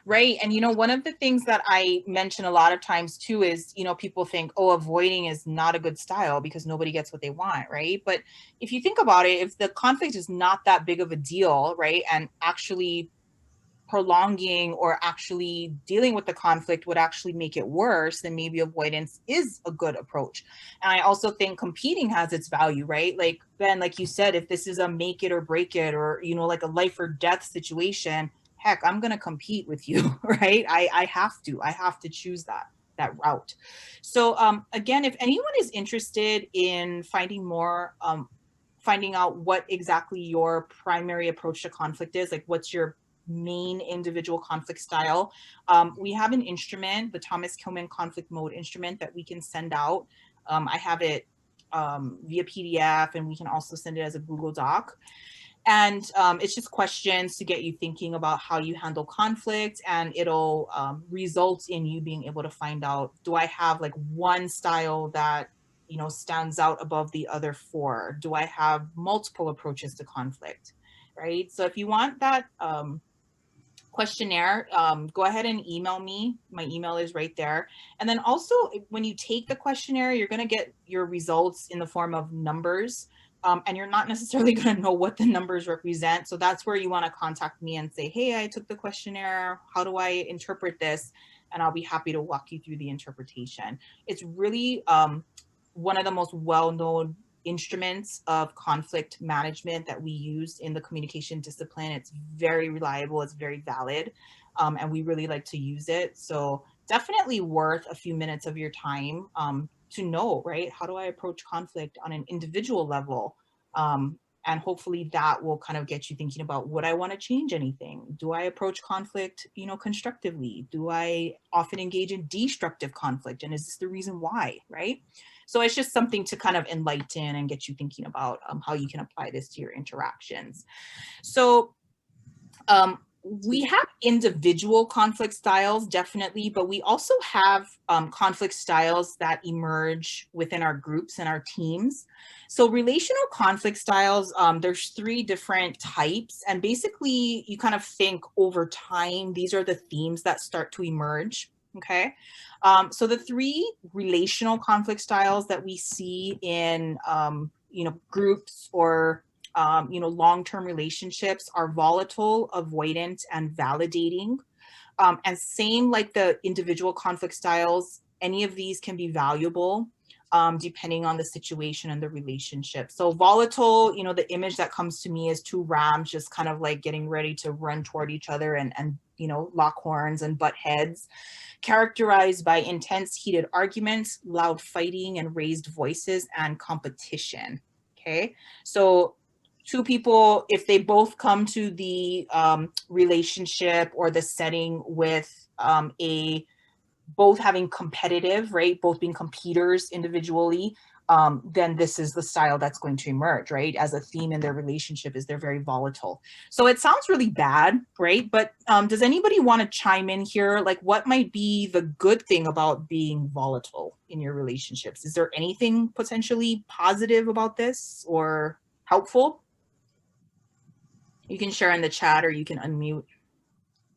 Right. And, one of the things that I mention a lot of times too is, people think, oh, avoiding is not a good style because nobody gets what they want. Right. But if you think about it, if the conflict is not that big of a deal, right, and actually prolonging or actually dealing with the conflict would actually make it worse, then maybe avoidance is a good approach. And I also think competing has its value, right? Like Ben, like you said, if this is a make it or break it, or, like a life or death situation, heck, I'm going to compete with you, right? I have to choose that route. So again, if anyone is interested in finding more, finding out what exactly your primary approach to conflict is, like what's your main individual conflict style, we have an instrument, the Thomas Kilmann conflict mode instrument, that we can send out. I have it via PDF, and we can also send it as a Google Doc. And it's just questions to get you thinking about how you handle conflict, and it'll result in you being able to find out, do I have like one style that stands out above the other four? Do I have multiple approaches to conflict, right? So if you want that questionnaire, go ahead and email me. My email is right there. And then also, when you take the questionnaire, you're going to get your results in the form of numbers. And you're not necessarily going to know what the numbers represent. So that's where you want to contact me and say, hey, I took the questionnaire. How do I interpret this? And I'll be happy to walk you through the interpretation. It's really one of the most well-known instruments of conflict management that we use in the communication discipline. It's very reliable, it's very valid, and we really like to use it. So definitely worth a few minutes of your time to know, right? How do I approach conflict on an individual level? And hopefully that will kind of get you thinking about, would I want to change anything? Do I approach conflict, constructively? Do I often engage in destructive conflict? And is this the reason why, right? So it's just something to kind of enlighten and get you thinking about how you can apply this to your interactions. So We have individual conflict styles, definitely, but we also have conflict styles that emerge within our groups and our teams. So relational conflict styles, there's 3 different types, and basically you kind of think over time, these are the themes that start to emerge, okay? So the 3 relational conflict styles that we see in, groups or long-term relationships are volatile, avoidant, and validating. And same like the individual conflict styles, any of these can be valuable depending on the situation and the relationship. So volatile, the image that comes to me is 2 rams just kind of like getting ready to run toward each other and lock horns and butt heads, characterized by intense heated arguments, loud fighting, and raised voices and competition. Okay, so 2 people, if they both come to the relationship or the setting with both having competitive, right, both being competitors individually, then this is the style that's going to emerge, right, as a theme in their relationship is they're very volatile. So it sounds really bad, right, but does anybody want to chime in here? Like, what might be the good thing about being volatile in your relationships? Is there anything potentially positive about this or helpful? You can share in the chat or you can unmute.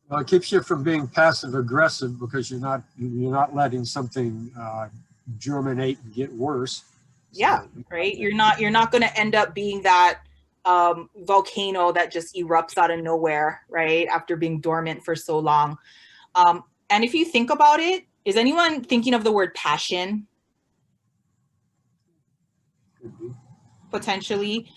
Well, it keeps you from being passive aggressive because you're not letting something germinate and get worse. Yeah, right. You're not going to end up being that volcano that just erupts out of nowhere, right? After being dormant for so long. And if you think about it, is anyone thinking of the word passion? Potentially,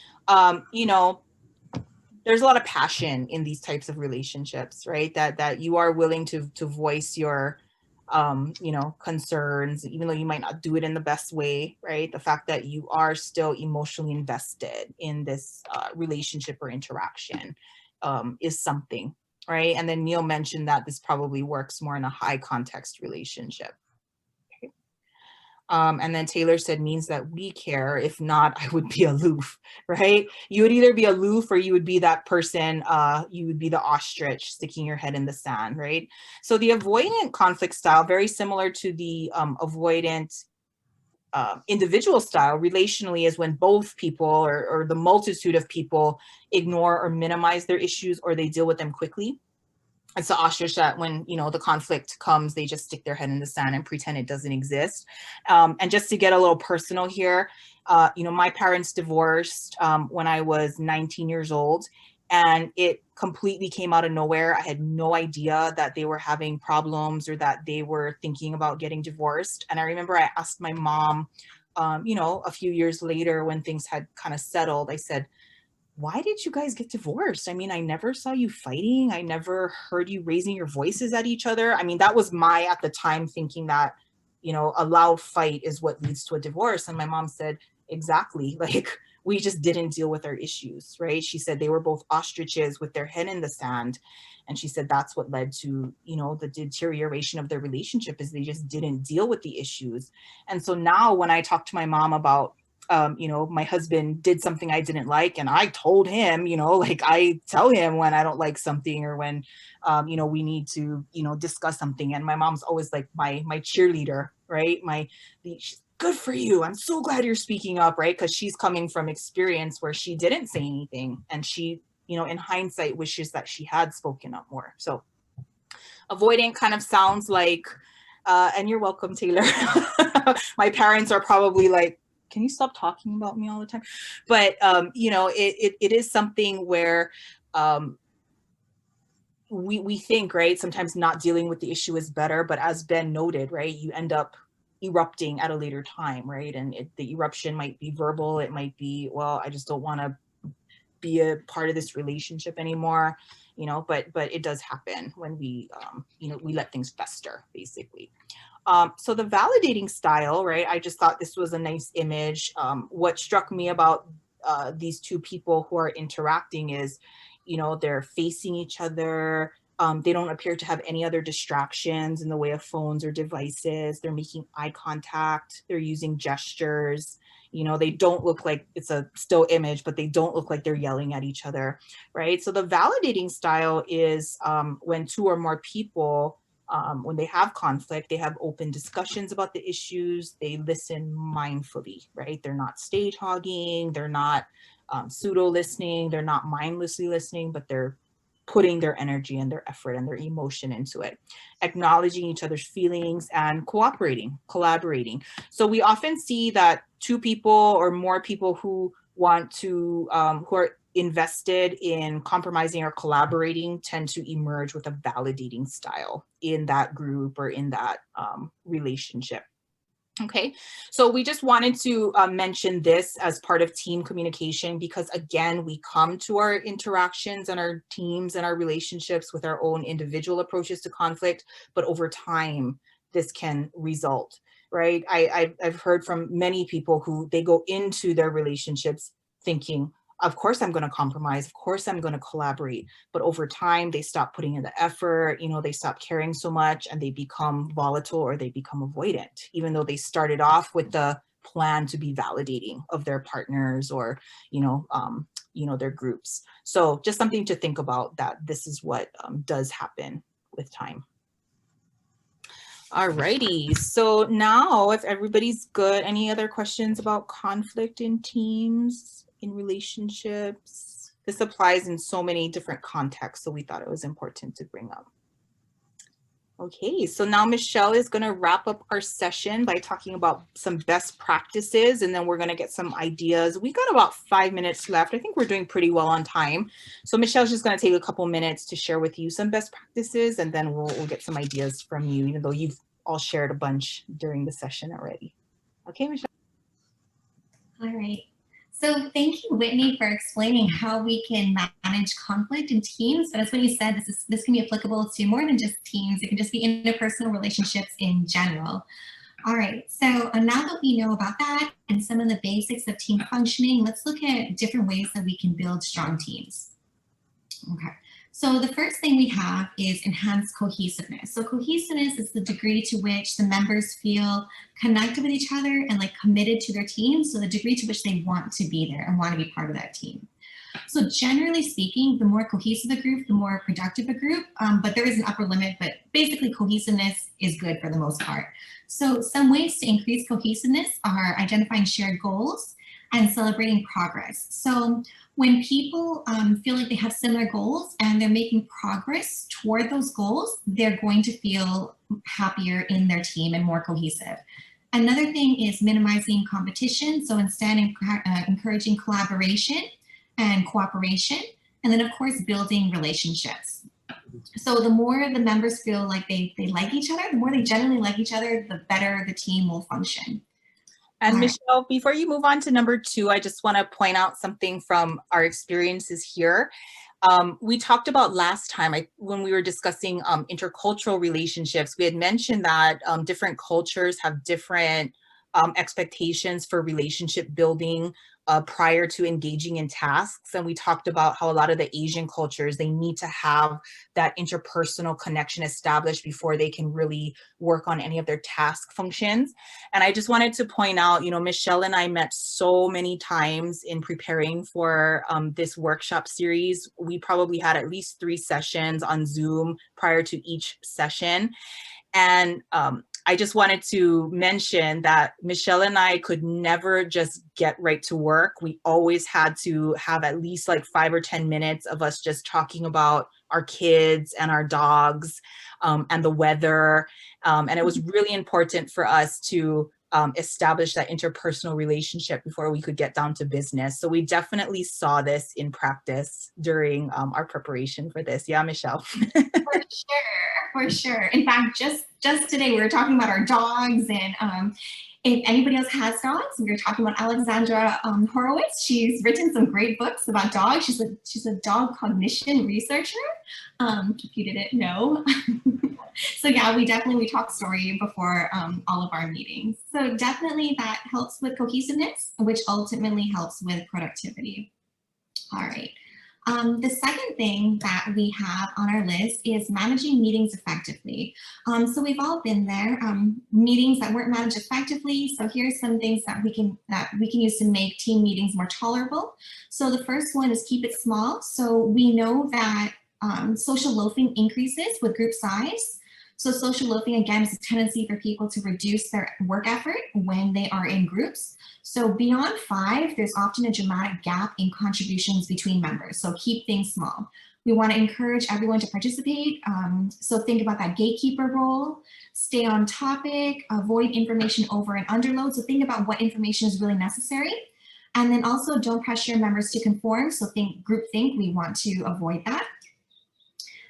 there's a lot of passion in these types of relationships, right? That you are willing to voice your, concerns, even though you might not do it in the best way, right? The fact that you are still emotionally invested in this relationship or interaction is something, right? And then Neil mentioned that this probably works more in a high context relationship. And then Taylor said, means that we care. If not, I would be aloof, right? You would either be aloof or you would be that person, you would be the ostrich sticking your head in the sand, right? So the avoidant conflict style, very similar to the avoidant individual style relationally, is when both people or the multitude of people ignore or minimize their issues or they deal with them quickly. It's the ostrich that when, the conflict comes, they just stick their head in the sand and pretend it doesn't exist. And just to get a little personal here, my parents divorced when I was 19 years old, and it completely came out of nowhere. I had no idea that they were having problems or that they were thinking about getting divorced. And I remember I asked my mom, a few years later when things had kind of settled, I said, why did you guys get divorced? I mean, I never saw you fighting. I never heard you raising your voices at each other. I mean, that was at the time, thinking that, a loud fight is what leads to a divorce. And my mom said, exactly, like, we just didn't deal with our issues, right? She said they were both ostriches with their head in the sand. And she said that's what led to, the deterioration of their relationship, is they just didn't deal with the issues. And so now when I talk to my mom about, my husband did something I didn't like, and I told him, like I tell him when I don't like something or when, we need to, discuss something. And my mom's always like my cheerleader, right? She's, good for you. I'm so glad you're speaking up, right? Because she's coming from experience where she didn't say anything. And she, in hindsight, wishes that she had spoken up more. So avoidant kind of sounds like, and you're welcome, Taylor. My parents are probably like, can you stop talking about me all the time? But, it is something where we think, right, sometimes not dealing with the issue is better, but as Ben noted, right, you end up erupting at a later time, right? And the eruption might be verbal. It might be, well, I just don't want to be a part of this relationship anymore, but it does happen when we, we let things fester, basically. So the validating style, right? I just thought this was a nice image. What struck me about these 2 people who are interacting is, they're facing each other, They don't appear to have any other distractions in the way of phones or devices. They're making eye contact. They're using gestures. You know, they don't look like it's a still image, but they don't look like they're yelling at each other, right? So the validating style is when two or more people, when they have conflict, they have open discussions about the issues. They listen mindfully, right? They're not stage hogging. They're not pseudo listening. They're not mindlessly listening, but they're putting their energy and their effort and their emotion into it, acknowledging each other's feelings and cooperating, collaborating. So we often see that two people or more people who want to, who are invested in compromising or collaborating tend to emerge with a validating style in that group or in that relationship. Okay, so we just wanted to mention this as part of team communication because, again, we come to our interactions and our teams and our relationships with our own individual approaches to conflict, but over time, this can result, right? I've heard from many people who they go into their relationships thinking, of course I'm going to compromise, of course I'm going to collaborate, but over time they stop putting in the effort, you know, they stop caring so much and they become volatile or they become avoidant, even though they started off with the plan to be validating of their partners or, you know, their groups. So just something to think about, that this is what does happen with time. Alrighty, so now if everybody's good, any other questions about conflict in teams? In relationships? This applies in so many different contexts, so we thought it was important to bring up. Okay, so now Michelle is going to wrap up our session by talking about some best practices, and then we're going to get some ideas. We got about 5 minutes left. I think we're doing pretty well on time. So Michelle's just going to take a couple minutes to share with you some best practices, and then we'll get some ideas from you, even though you've all shared a bunch during the session already. Okay, Michelle. All right. So thank you, Whitney, for explaining how we can manage conflict in teams. But as Whitney said, this can be applicable to more than just teams. It can just be interpersonal relationships in general. All right, so now that we know about that and some of the basics of team functioning, let's look at different ways that we can build strong teams. Okay. So the first thing we have is enhanced cohesiveness. So cohesiveness is the degree to which the members feel connected with each other and like committed to their team. So the degree to which they want to be there and want to be part of that team. So generally speaking, the more cohesive a group, the more productive a group, but there is an upper limit, but basically cohesiveness is good for the most part. So some ways to increase cohesiveness are identifying shared goals and celebrating progress. So when people feel like they have similar goals and they're making progress toward those goals, they're going to feel happier in their team and more cohesive. Another thing is minimizing competition. So instead, encouraging collaboration and cooperation. And then, of course, building relationships. So the more the members feel like they like each other, the more they generally like each other, the better the team will function. And Michelle, before you move on to number 2, I just want to point out something from our experiences here. We talked about last time when we were discussing intercultural relationships, we had mentioned that different cultures have different expectations for relationship building prior to engaging in tasks. And we talked about how a lot of the Asian cultures, they need to have that interpersonal connection established before they can really work on any of their task functions. And I just wanted to point out, you know, Michelle and I met so many times in preparing for this workshop series. We probably had at least 3 sessions on Zoom prior to each session. And I just wanted to mention that Michelle and I could never just get right to work. We always had to have at least like 5 or 10 minutes of us just talking about our kids and our dogs and the weather. And it was really important for us to establish that interpersonal relationship before we could get down to business. So we definitely saw this in practice during our preparation for this. Yeah, Michelle. For sure. In fact, just today we were talking about our dogs, and if anybody else has dogs, we were talking about Alexandra Horowitz. She's written some great books about dogs. She's a dog cognition researcher, if you didn't know. So yeah, we talk story before all of our meetings. So definitely that helps with cohesiveness, which ultimately helps with productivity. All right. The second thing that we have on our list is managing meetings effectively. So we've all been there, meetings that weren't managed effectively. So here's some things that we can use to make team meetings more tolerable. So the first one is keep it small. So we know that social loafing increases with group size. So social loafing, again, is a tendency for people to reduce their work effort when they are in groups. So beyond 5, there's often a dramatic gap in contributions between members. So keep things small. We want to encourage everyone to participate. So think about that gatekeeper role, stay on topic, avoid information over and underload. So think about what information is really necessary. And then also don't pressure members to conform. So think groupthink, we want to avoid that.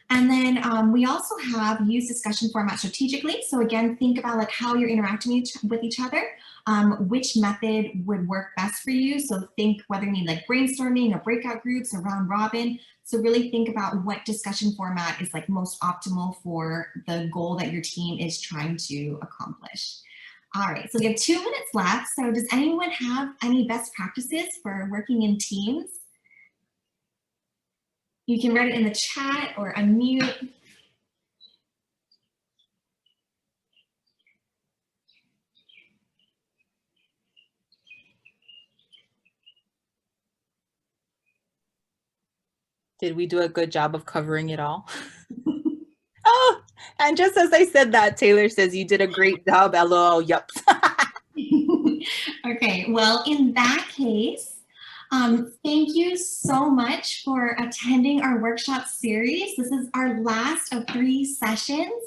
And then we also have use discussion format strategically. So again, think about like how you're interacting with each other, which method would work best for you. So think whether you need like brainstorming or breakout groups or round robin. So really think about what discussion format is like most optimal for the goal that your team is trying to accomplish. All right, so we have 2 minutes left. So does anyone have any best practices for working in teams? You can write it in the chat or unmute. Did we do a good job of covering it all? Oh, and just as I said that, Taylor says you did a great job. LOL, yup. Okay, well, in that case, thank you so much for attending our workshop series. This is our last of 3 sessions.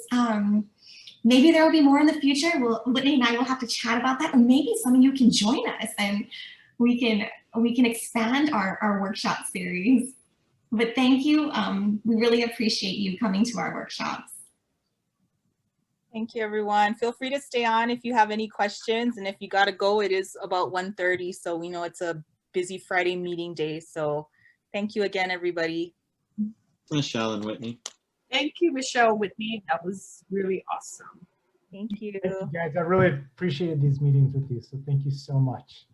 Maybe there will be more in the future. Whitney and I will have to chat about that, or maybe some of you can join us and we can expand our workshop series. But thank you. We really appreciate you coming to our workshops. Thank you, everyone. Feel free to stay on if you have any questions. And if you got to go, it is about 1:30. So we know it's a busy Friday meeting day. So thank you again, everybody. Michelle and Whitney. Thank you, Michelle, Whitney. That was really awesome. Thank you. Thank you guys. I really appreciated these meetings with you. So thank you so much.